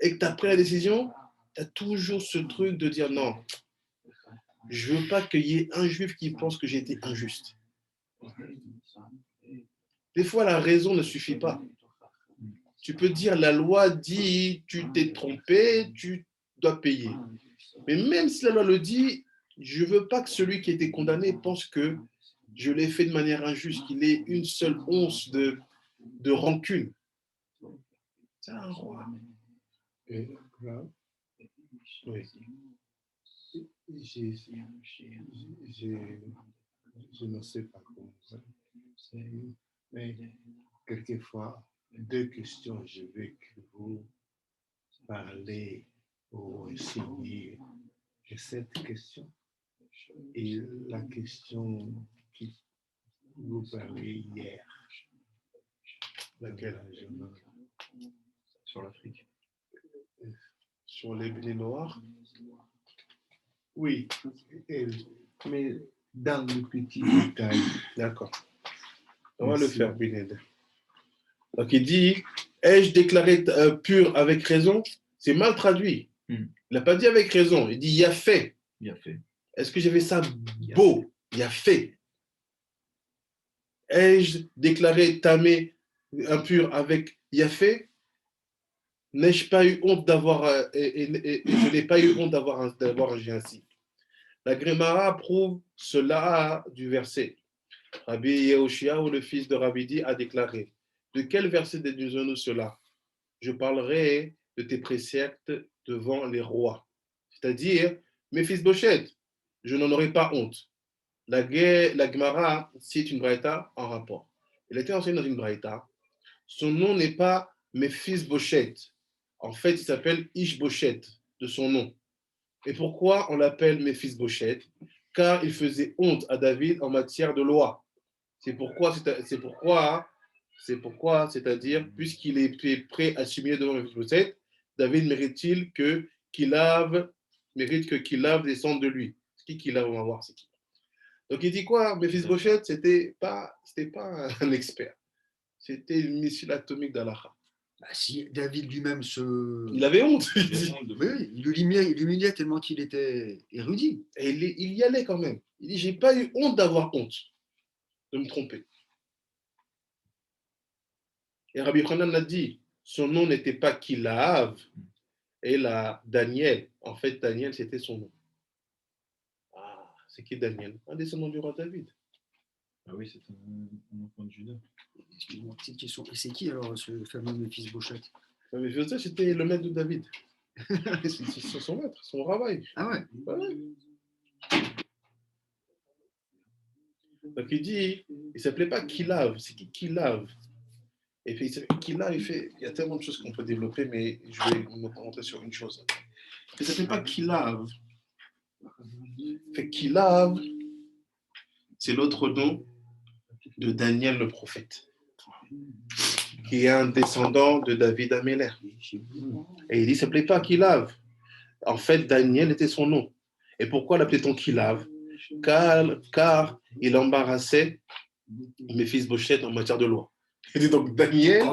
et que tu as pris la décision, tu as toujours ce truc de dire non, je ne veux pas qu'il y ait un juif qui pense que j'ai été injuste. Des fois, la raison ne suffit pas. Tu peux dire, la loi dit, tu t'es trompé, tu dois payer. Mais même si la loi le dit, je ne veux pas que celui qui a été condamné pense que je l'ai fait de manière injuste, qu'il ait une seule once de rancune. C'est un roi. Et là, Oui. Je ne sais pas comment ça. Mais quelquefois, deux questions, je veux que vous parlez ou enseigner de cette question. Et la question qui vous parlez hier. Laquelle? Sur l'Afrique. Sur les bonnets noirs? Oui, mais dans le petit détail. D'accord. On va le faire, Bined. Donc il dit, ai-je déclaré pur avec raison? C'est mal traduit. Il n'a pas dit avec raison, il dit il a fait. Est-ce que j'ai fait ça beau? Il a fait. Ai-je déclaré tamé impur avec Yafé? N'ai-je pas eu honte d'avoir et je n'ai pas eu honte d'avoir agi ainsi. La Gemara prouve cela du verset. Rabbi Yehoshua, le fils de Rabidi, a déclaré. De quel verset déduisons-nous cela? Je parlerai de tes préceptes devant les rois. C'est-à-dire, mes fils Bochette, je n'en aurai pas honte. La Gemara cite une braïta en rapport. Il a été enseigné dans une braïta. Son nom n'est pas Méphibosheth. En fait, il s'appelle Ishbosheth, de son nom. Et pourquoi on l'appelle Méphibosheth? Car il faisait honte à David en matière de loi. C'est pourquoi, c'est-à-dire, puisqu'il était prêt à s'humilier devant Méphibosheth, David mérite que Kilav descende de lui. C'est qui Kilav, on va voir, c'est qui. Donc il dit quoi? Méphibosheth, c'était pas un expert. C'était une missile atomique d'Alaha. Si David lui-même Il avait honte. Oui, il l'humiliait tellement qu'il était érudit. Et il y allait quand même. Il dit, j'ai pas eu honte d'avoir honte de me tromper. Et Rabbi Hanan a dit, son nom n'était pas Kilav, et là, Daniel. En fait, Daniel, c'était son nom. Ah, c'est qui Daniel? Un descendant du roi David. Ah oui, c'est un enfant de Judas. Excuse-moi, petite question. Et c'est qui alors ce fameux Méphibosheth? Méphibosheth, c'était le maître de David. C'est son maître, son rabbin. Ah ouais? Ouais. Donc il dit, il ne s'appelait pas Kilav, c'est qui Kilav? Et puis Kilav, il y a tellement de choses qu'on peut développer, mais je vais me concentrer sur une chose. Il ne s'appelait pas Kilav. Fait Kilav, c'est l'autre nom de Daniel le prophète, qui est un descendant de David Améler. Et il dit, il ne s'appelait pas Kilav. En fait, Daniel était son nom. Et pourquoi l'appelait-on Kilav? Car il embarrassait Méphibosheth en matière de loi. Et donc Daniel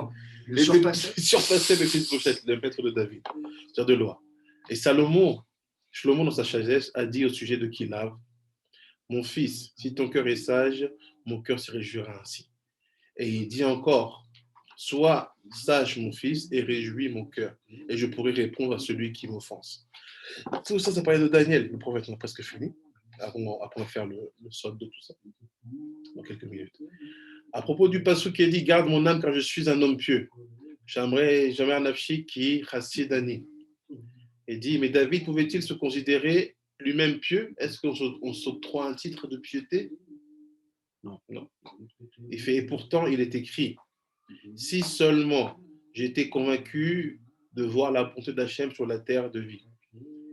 surpassait Méphibosheth, le maître de David, en matière de loi. Et Shlomo, dans sa sagesse, a dit au sujet de Kilav, mon fils, si ton cœur est sage, mon cœur se réjouira ainsi. Et il dit encore, Sois sage, mon fils, et réjouis mon cœur, et je pourrai répondre à celui qui m'offense. Tout ça, ça parlait de Daniel. Le prophète, on a presque fini. Après, on va faire le solde de tout ça dans quelques minutes. À propos du passage qui est dit, garde mon âme car je suis un homme pieux. J'aimerais un afshi qui chassidani. Et dit, mais David pouvait-il se considérer lui-même pieux? Est-ce qu'on s'octroie un titre de piété? Non. Il fait, et pourtant, il est écrit, si seulement j'étais convaincu de voir la bonté d'Hachem sur la terre de vie.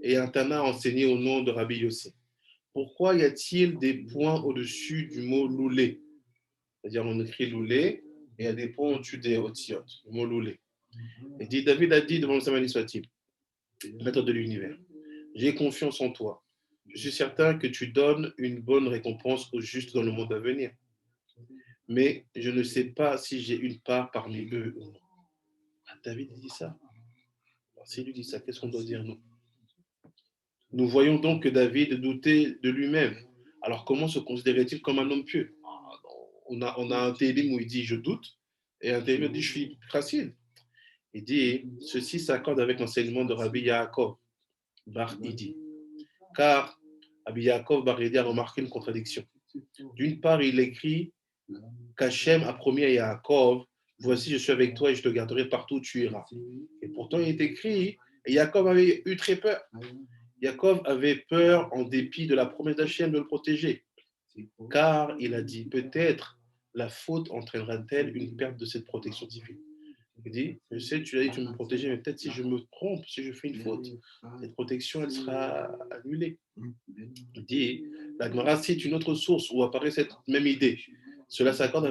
Et un Tana a enseigné au nom de Rabbi Yossé. Pourquoi y a-t-il des points au-dessus du mot loulé? C'est-à-dire, on écrit loulé, et il y a des points au-dessus des otiotes, le mot loulé. Et dit, David a dit devant le Samani soit-il, maître de l'univers, j'ai confiance en toi. Je suis certain que tu donnes une bonne récompense aux justes dans le monde à venir. Mais je ne sais pas si j'ai une part parmi eux ou non. David dit ça. Alors, s'il lui dit ça, qu'est-ce qu'on doit dire nous? Nous voyons donc que David doutait de lui-même. Alors comment se considérait-il comme un homme pieux? On a un télim où il dit je doute, et un télim où il dit je suis facile. Il dit ceci s'accorde avec l'enseignement de Rabbi Yaakov Bar Idi. Car Rabbi Yaakov Bar Idi a remarqué une contradiction. D'une part, il écrit qu'Hachem a promis à Yaakov, voici je suis avec toi et je te garderai partout où tu iras. Et pourtant il est écrit, et Yaakov avait eu très peur. Yaakov avait peur en dépit de la promesse d'Hachem de le protéger. Car il a dit, peut-être la faute entraînera-t-elle une perte de cette protection divine. Il dit, je sais, tu as dit que tu me protéger, mais peut-être si je me trompe, si je fais une faute, cette protection, elle sera annulée. Il dit, la Gemara cite une autre source où apparaît cette même idée. Cela s'accorde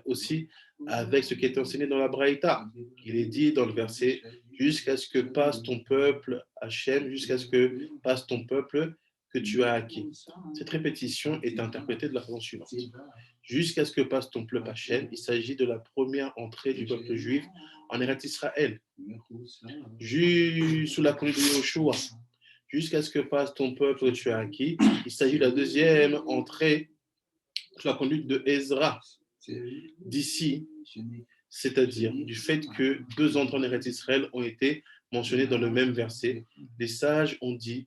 aussi avec ce qui est enseigné dans la Braïta. Il est dit dans le verset, jusqu'à ce que passe ton peuple, Hachem, jusqu'à ce que passe ton peuple que tu as acquis. Cette répétition est interprétée de la façon suivante. Jusqu'à ce que passe ton peuple Hachem, il s'agit de la première entrée du peuple juif en Eretz Israël. Sous la conduite de Yoshua, jusqu'à ce que passe ton peuple que tu as acquis, il s'agit de la deuxième entrée sous la conduite de Ezra. D'ici, c'est-à-dire du fait que deux entrées en Eretz Israël ont été mentionnées dans le même verset, les sages ont dit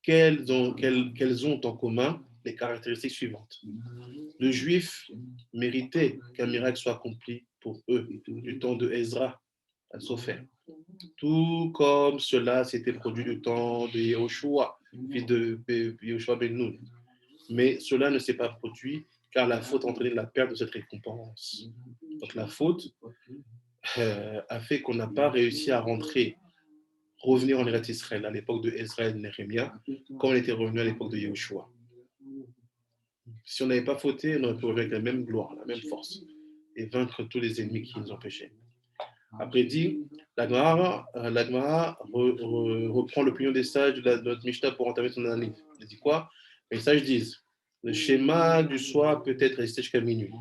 qu'elles ont en commun les caractéristiques suivantes. Le juif méritait qu'un miracle soit accompli pour eux du temps de Ezra à Sopher. Tout comme cela s'était produit du temps de Yehoshua, fils de Yehoshua ben Nun. Mais cela ne s'est pas produit car la faute entraînait la perte de cette récompense. Donc la faute a fait qu'on n'a pas réussi à revenir en Eretz Israël à l'époque de Ezra et de Néhémia, comme on était revenu à l'époque de Yehoshua. Si on n'avait pas fauté, on aurait pu revenir avec la même gloire, la même force, et vaincre tous les ennemis qui nous empêchaient. Après dit, la Gemara reprend l'opinion des sages de notre Mishnah pour entamer son analyse. Il dit quoi? Les sages disent, le schéma du soir peut être resté jusqu'à minuit.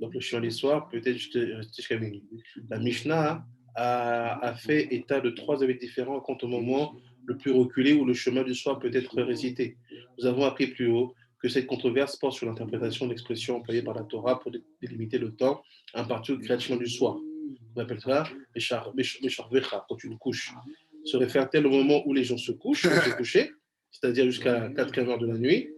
Donc le schéma du soir peut être resté jusqu'à minuit. La Mishnah a fait état de trois avis différents quant au moment le plus reculé où le chemin du soir peut être récité. Nous avons appris plus haut que cette controverse porte sur l'interprétation de l'expression employée par la Torah pour délimiter le temps imparti au création du soir. On appelle ça Mesharvecha, quand tu te couches. Se réfère-t-elle au moment où les gens se couchent, se coucher, c'est-à-dire jusqu'à 4e heure de la nuit,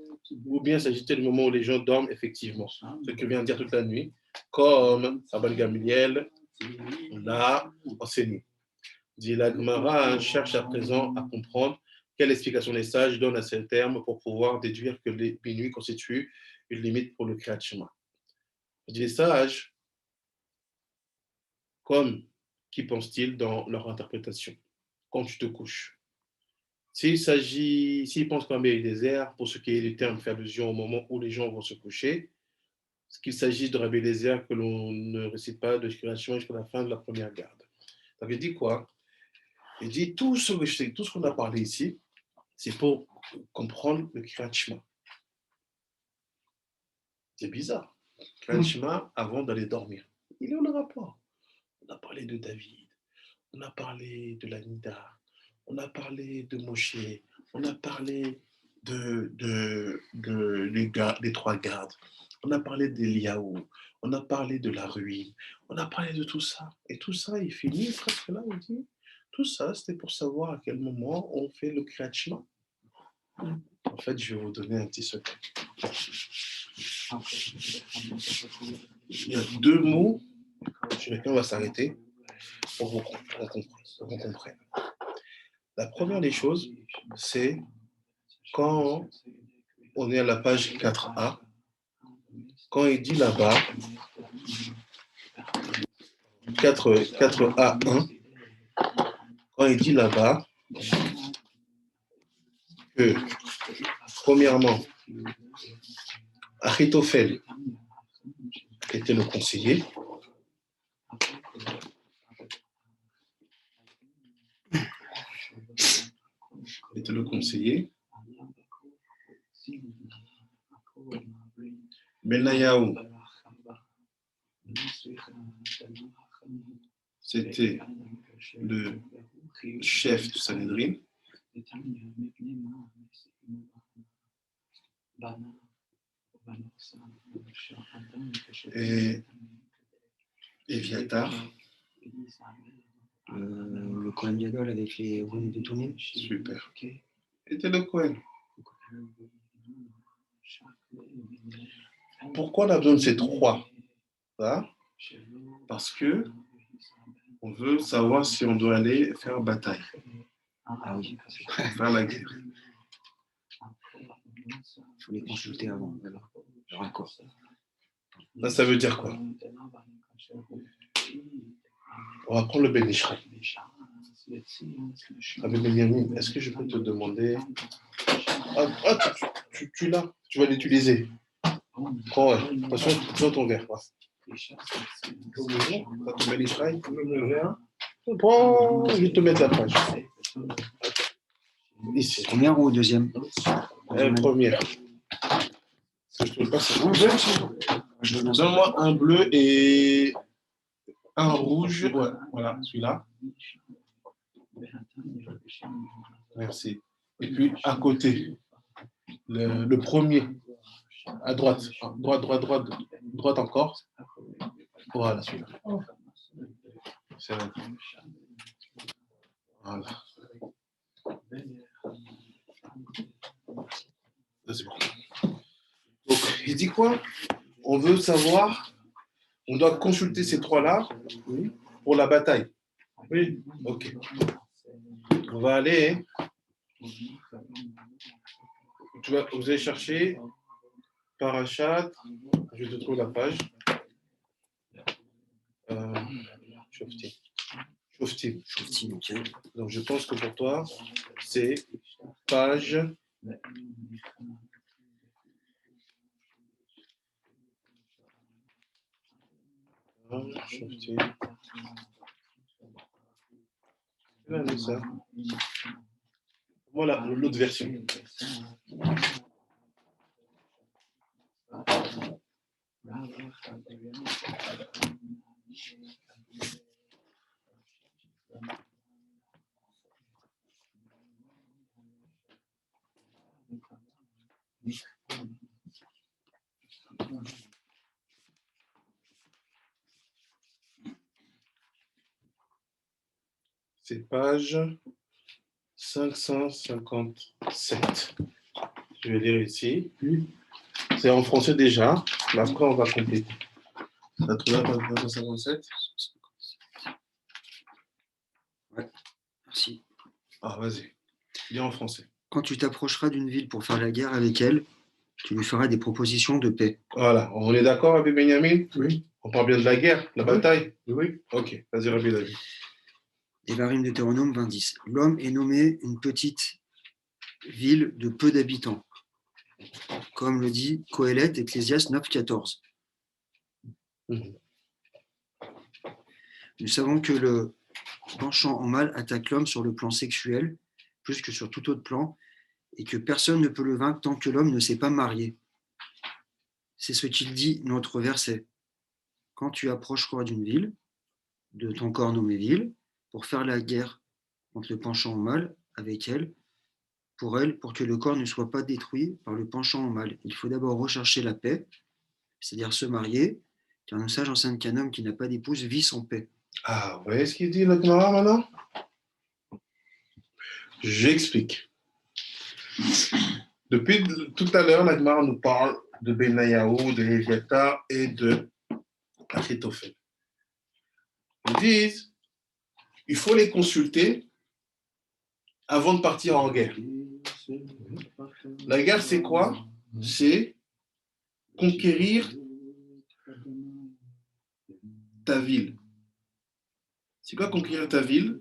ou bien s'agit-il du moment où les gens dorment effectivement, ce que vient de dire toute la nuit, comme Rabban Gamliel l'a enseigné. Dit la Gemara cherche à présent à comprendre quelle explication les sages donnent à ces termes pour pouvoir déduire que les minuit constituent une limite pour le Kriyat Shema. Les sages, comme qui pensent-ils dans leur interprétation quand tu te couches? S'ils pensent qu'un pays désert, pour ce qui est du terme fait allusion au moment où les gens vont se coucher, ce qu'il s'agit de Rabbi Eliezer que l'on ne récite pas de création jusqu'à la fin de la première garde. Donc il dit quoi? Il dit tout ce qu'on a parlé ici, c'est pour comprendre le Kriyat Shema. C'est bizarre. Kriyat Shema avant d'aller dormir. Il est où le rapport? On a parlé de David, on a parlé de la Nida, on a parlé de Moshe, on a parlé des trois gardes, On a parlé d'Eliaou, on a parlé de la ruine, on a parlé de tout ça. Et tout ça, il finit presque là, il dit, tout ça, c'était pour savoir à quel moment on fait le Kriyat Shema. En fait, je vais vous donner un petit secret. Il y a deux mots sur lesquels on va s'arrêter pour qu'on comprenne. La première des choses, c'est quand on est à la page 4A, quand il dit là-bas, 4A1, quand il dit là-bas que, premièrement, Achitophel était le conseiller, Benayahu, c'était le chef du Sanhedrin, et Eviatar, Le Kohen Gadol avec les roues de tournée. super, était le Kohen. Pourquoi on a besoin de ces trois là? Parce que on veut savoir si on doit aller faire bataille, Ah oui, faire la guerre. il faut les consulter avant. Le raccord. Là, ça veut dire quoi? On va prendre le Ben Ishraï. Rabbi Benjamin, est-ce que je peux te demander... tu l'as, tu vas l'utiliser. Prends, ouais. Attention, ton verre. Ouais. T'as ton Ben Ishraï, le verre. Prends, je vais te mettre la page. Ici. Première ou deuxième? Première. Je trouve pas ça. Donne-moi un bleu et un rouge. Ouais, voilà, celui-là. Merci. Et puis à côté, le premier, à droite, droite encore. Voilà, celui-là. C'est vrai. Voilà. Là, c'est bon. Donc, il dit quoi? On veut savoir, on doit consulter ces trois-là pour la bataille. Oui. Ok. On va aller. Vous allez chercher Parachat. Je te trouve la page. Shoftim. Ok. Donc je pense que pour toi, c'est page. Shoftim. Là, c'est ça. Voilà l'autre version. C'est page 557. Je vais lire ici. C'est en français déjà, mais après on va compléter. T'as trouvé la page 557? Ouais, merci. Ah, vas-y. Lis en français. Quand tu t'approcheras d'une ville pour faire la guerre avec elle, tu lui feras des propositions de paix. Voilà, on est d'accord, Rabbi Benjamin? Oui. On parle bien de la guerre, la bataille? Oui. Ok, vas-y, Rabbi David. Devarim Deutéronome 20:10. L'homme est nommé une petite ville de peu d'habitants, comme le dit Coëlette, Ecclésiaste 9,14. Nous savons que le penchant en mal attaque l'homme sur le plan sexuel, plus que sur tout autre plan, et que personne ne peut le vaincre tant que l'homme ne s'est pas marié. C'est ce qu'il dit notre verset. Quand tu approcheras d'une ville, de ton corps nommé ville, pour faire la guerre contre le penchant au mal avec elle, pour que le corps ne soit pas détruit par le penchant au mal. Il faut d'abord rechercher la paix, c'est-à-dire se marier, car un sage enseigne qu'un homme qui n'a pas d'épouse vit sans paix. Ah, vous voyez ce qu'il dit, le Gemara, maintenant? J'explique. Depuis tout à l'heure, la Gemara nous parle de Benayahu, de Léviatar et de Achitophel. Ils disent, il faut les consulter avant de partir en guerre. La guerre, c'est quoi? C'est conquérir ta ville. C'est quoi conquérir ta ville?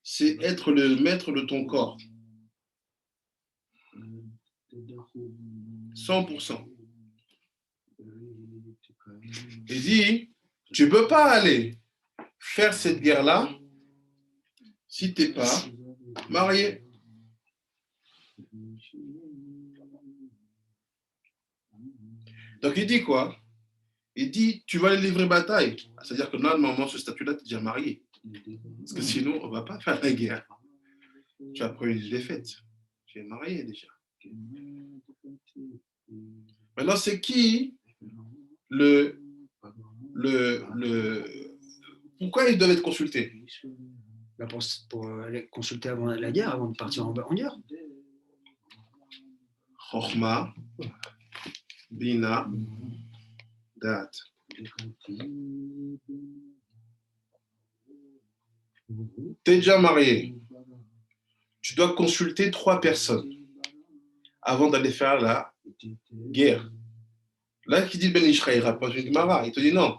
C'est être le maître de ton corps. 100%. Il dit, tu ne peux pas aller faire cette guerre-là si tu n'es pas marié. Donc il dit quoi? Il dit, tu vas aller livrer bataille. C'est-à-dire que là, normalement, ce statut-là, tu es déjà marié. Parce que sinon, on ne va pas faire la guerre. Tu as pris une défaite. Tu es marié déjà. Maintenant, c'est qui pourquoi ils doivent être consultés? Pour aller consulter avant la guerre, avant de partir en guerre. Chokhma, Bina, Dat. Tu es déjà marié. Tu dois consulter 3 personnes avant d'aller faire la guerre. Là, qui dit Ben Ishraï, il rapproche une Gemara. Il te dit non.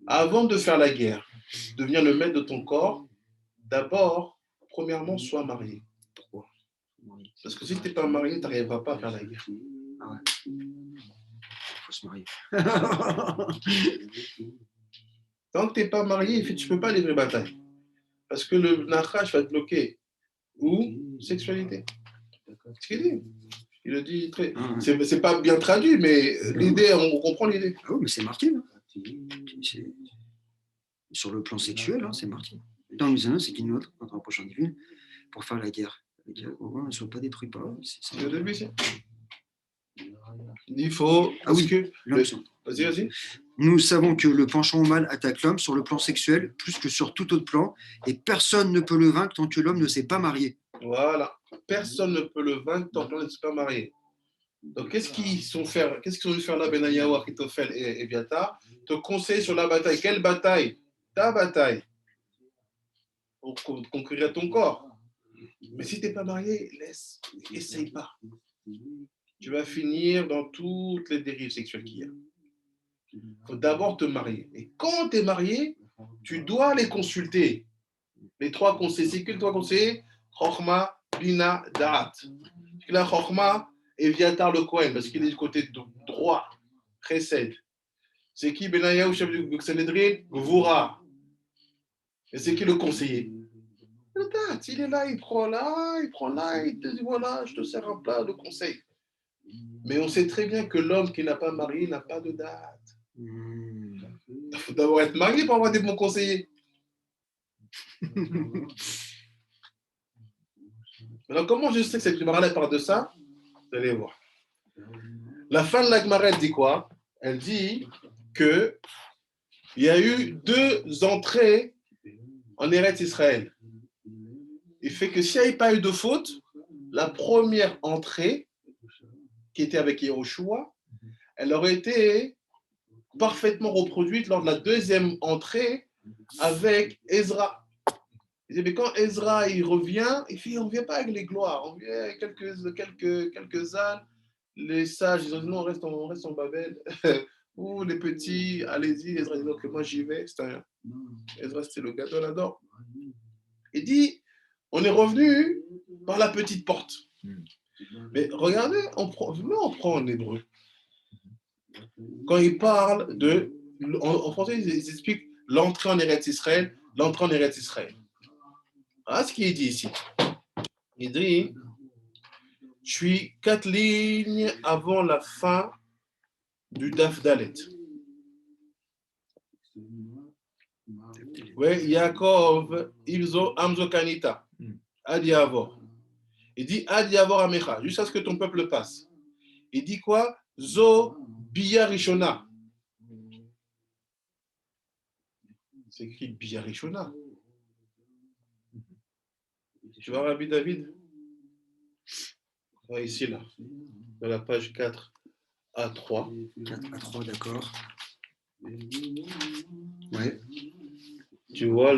Avant de faire la guerre, devenir le maître de ton corps, d'abord, premièrement, sois marié. Pourquoi? Parce que si tu n'es pas marié, tu n'arriveras pas à faire la guerre. Ah ouais. Il faut se marier. Tant que tu n'es pas marié, tu ne peux pas livrer bataille. Parce que le Nachash va te bloquer. Ou sexualité. C'est ce qu'il dit. Il le dit très. C'est pas bien traduit, mais l'idée, on comprend l'idée. Ah oui, mais c'est marqué. Hein. Sur le plan sexuel, hein, c'est marqué. Dans le musulman, c'est qu'il nous notre prochain divin pour faire la guerre. Ne soit pas détruit par eux. C'est le début, c'est. Il faut. Ah oui, que vas-y, vas-y. Nous savons que le penchant au mal attaque l'homme sur le plan sexuel plus que sur tout autre plan, et personne ne peut le vaincre tant que l'homme ne s'est pas marié. Voilà. Personne ne peut le vaincre tant que l'homme ne s'est pas marié. Donc, qu'est-ce qu'ils sont venus faire là, Benayahu, Achitophel et Éviatar? Te conseiller sur la bataille. Quelle bataille? Ta bataille. Pour conquérir ton corps. Mais si tu n'es pas marié, essaye pas. Tu vas finir dans toutes les dérives sexuelles qu'il y a. Il faut d'abord te marier. Et quand tu es marié, tu dois les consulter. Les 3 conseillers. C'est que les 3 conseillers? Chokhma, Bina, Da'at. La Chokhma, Éviatar le Kohen, parce qu'il est du côté droit, précède. C'est qui Benayahu, chef du Sanhedrin? Gvura. Et c'est qui le conseiller? Le date, il est là, il prend là, il te dit voilà, je te sers un plat de conseil. Mais on sait très bien que l'homme qui n'a pas marié n'a pas de date. Il faut d'abord être marié pour avoir des bons conseillers. Alors, comment je sais que cette Gemara parle de ça? Vous allez voir. La fin de la Gemara, elle dit quoi? Elle dit qu'il y a eu 2 entrées en Eretz Israël. Il fait que s'il n'y avait pas eu de faute, la première entrée, qui était avec Yehoshua, elle aurait été parfaitement reproduite lors de la 2e entrée avec Ezra. Il dit, mais quand Ezra il revient, on ne vient pas avec les gloires, on vient avec quelques ânes. Les sages, ils ont dit non, on reste en Babel. Ou les petits, allez-y. Ezra dit que moi j'y vais. Ezra, c'était le gâteau là-dedans. Il dit, on est revenu par la petite porte. Mais regardez, on prend en hébreu. Quand il parle en français, ils expliquent l'entrée en Eretz Israël, l'entrée en Eretz Israël. Ah, ce qu'il dit ici. Il dit, je suis 4 lignes avant la fin du Daf Dalet. Oui, Yaakov, Ilzo, Amzo Kanita, Ad Yavor. Il dit Ad Yavor Amecha, jusqu'à ce que ton peuple passe. Il dit quoi? Zo Bia Rishona. C'est écrit Bia Rishona. Tu vois, Rabbi David? Ici, là, dans la page 4 à 3. 4 à 3, d'accord. Ouais. Tu vois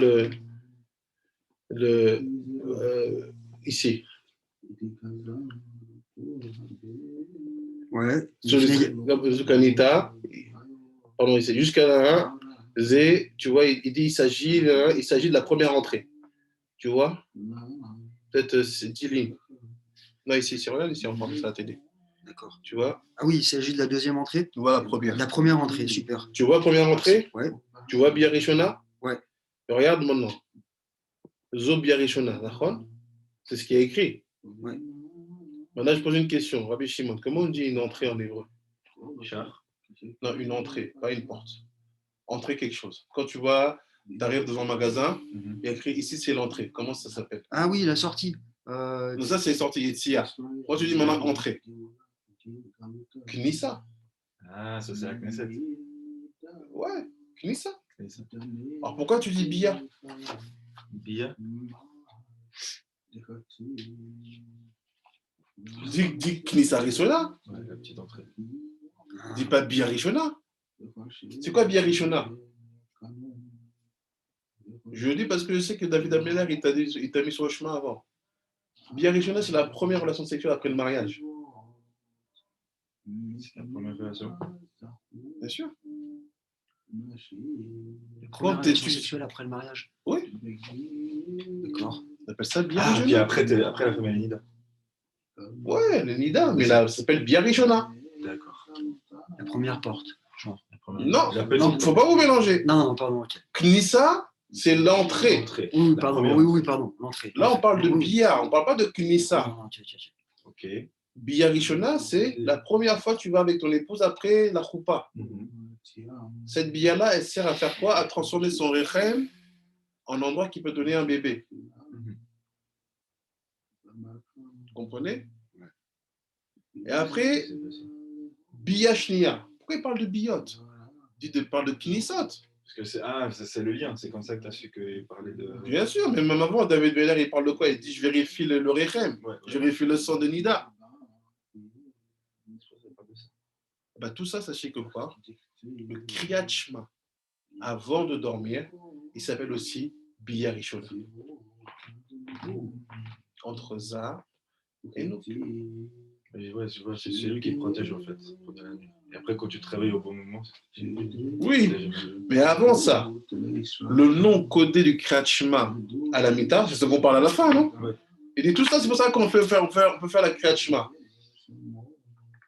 ici. Ouais. Sur le Zukanita, pardon, ici, jusqu'à la 1, Zé, tu vois, il dit il s'agit de la première entrée. Tu vois? Peut-être c'est 10 lignes. Non, ici, regarde ici, on parle de ça à la télé. D'accord. Tu vois? Ah oui, il s'agit de la deuxième entrée? Tu vois la première. La première entrée, super. Tu vois la première entrée? Ouais. Tu vois Bia Rishona? Ouais. Regarde maintenant. Zo Bia Rishona, d'accord? C'est ce qui est écrit. Ouais. Maintenant, je pose une question. Rabbi Shimon, comment on dit une entrée en hébreu? Char. Non, une entrée, pas une porte. Entrée quelque chose. Quand tu vois, tu arrives devant un magasin, il y a écrit ici c'est l'entrée. Comment ça s'appelle? Ah oui, la sortie. Donc ça c'est sortie Yetzia. Moi tu dis maintenant entrée. Knissa. Ah, ça c'est la Knesset. Ouais, Knissa. Alors pourquoi tu dis Bia? Bia. Dis Knissa Rishona. Ouais, la petite entrée. Dis pas Bia Rishona. C'est quoi Bia Rishona? Je le dis parce que je sais que David Ameller, il t'a mis sur le chemin avant. Bia Rishona, c'est la première relation sexuelle après le mariage. C'est la première relation. Bien sûr. La première relation sexuelle après le mariage? Oui. D'accord. On appelle ça Bia Ah, Rishona. puis après la famille Nida. Ouais, le Nida, mais là, ça s'appelle Bia Rishona. D'accord. La première porte, genre. Non, La petite. non, faut pas vous mélanger. Non, pardon, ok. Knissa, c'est l'entrée. Entrée. Oui, La pardon, première. oui, pardon, l'entrée. Là, on parle de Oui. Bia, on parle pas de Knissa. Non, ok. Ok. Bia Rishona, c'est la première fois que tu vas avec ton épouse après la choupa. Cette Bia-là, elle sert à faire quoi? À transformer son rechem en endroit qui peut donner un bébé. Vous comprenez? Et après, Bia Shnia. Pourquoi il parle de Biot? Il parle de Knissot. Parce que c'est le lien, c'est comme ça que tu as su qu'il parlait de. Bien sûr, mais même avant, David Beller, il parle de quoi? Il dit, je vérifie le rechem, Ouais. je vérifie le sang de Nida. Bah, tout ça, sachez que quoi? Le Kriyat Shema, avant de dormir, il s'appelle aussi Bia Rishona. Entre Za et nous. Et ouais, je vois, c'est lui qui te protège en fait pendant la nuit. Et après, quand tu te réveilles au bon moment, oui, mais avant ça, le nom codé du Kriyat Shema à la Mita, c'est ce qu'on parle à la fin, non? Ouais. Il dit tout ça, c'est pour ça qu'on peut faire la Kriyat Shema.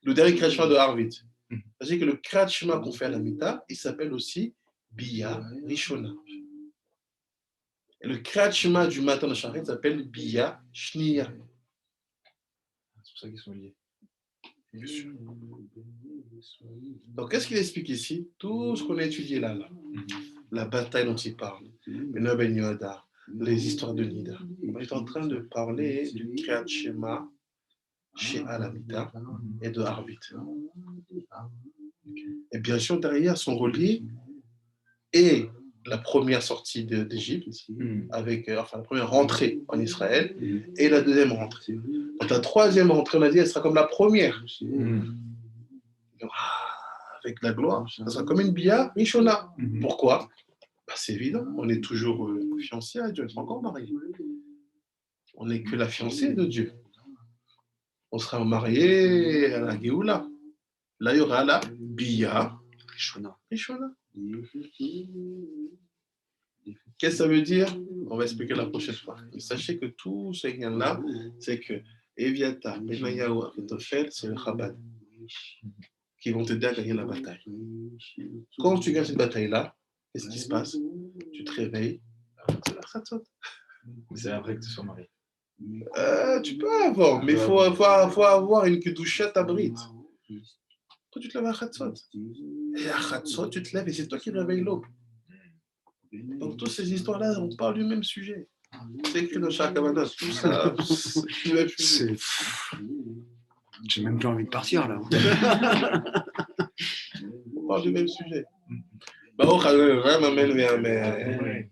Le dernier Kriyat Shema de Harvit. C'est-à-dire que le Kriyat Shema qu'on fait à la Mita, il s'appelle aussi Bia Rishona. Et le Kriyat Shema du matin de Shacharit s'appelle Bia Shnia. C'est pour ça qu'ils sont liés. Bien sûr. Donc, qu'est-ce qu'il explique ici? Tout ce qu'on a étudié là. La bataille dont il parle, les histoires de Nida. On est en train de parler du Kriyat Shema chez Alamita et de Harvit. Et bien sûr, derrière sont reliés et la première sortie d'Égypte, avec la première rentrée en Israël, et la deuxième rentrée. Donc la troisième rentrée, on a dit, elle sera comme la première. Donc, avec la gloire, ça sera comme une Bia Rishona. Pourquoi? Bah, c'est évident, on est toujours fiancé à Dieu, on n'est pas encore marié. On n'est que la fiancée de Dieu. On sera marié à la Géoula. Là, il y aura la Bia Rishona. Qu'est-ce que ça veut dire? On va expliquer la prochaine fois. Mais sachez que tout ce lien-là, c'est que Eviata, Benayahu, Achitophel, c'est le Chabad qui vont t'aider à gagner la bataille. Quand tu gagnes cette bataille-là, qu'est-ce qui se passe? Tu te réveilles, c'est la Khatsot. C'est après que tu sois marié. Tu peux avoir, mais il faut avoir une Kedusha Tabrit. Toi, tu te lèves à Khatsot. Et à Khatsot, tu te lèves et c'est toi qui réveilles l'aube. Donc, toutes ces histoires-là, on parle du même sujet. C'est écrit dans chaque Kabbalah. Tout ça, J'ai même plus envie de partir là. parle du même sujet. Baruch Adonai, vraiment, mais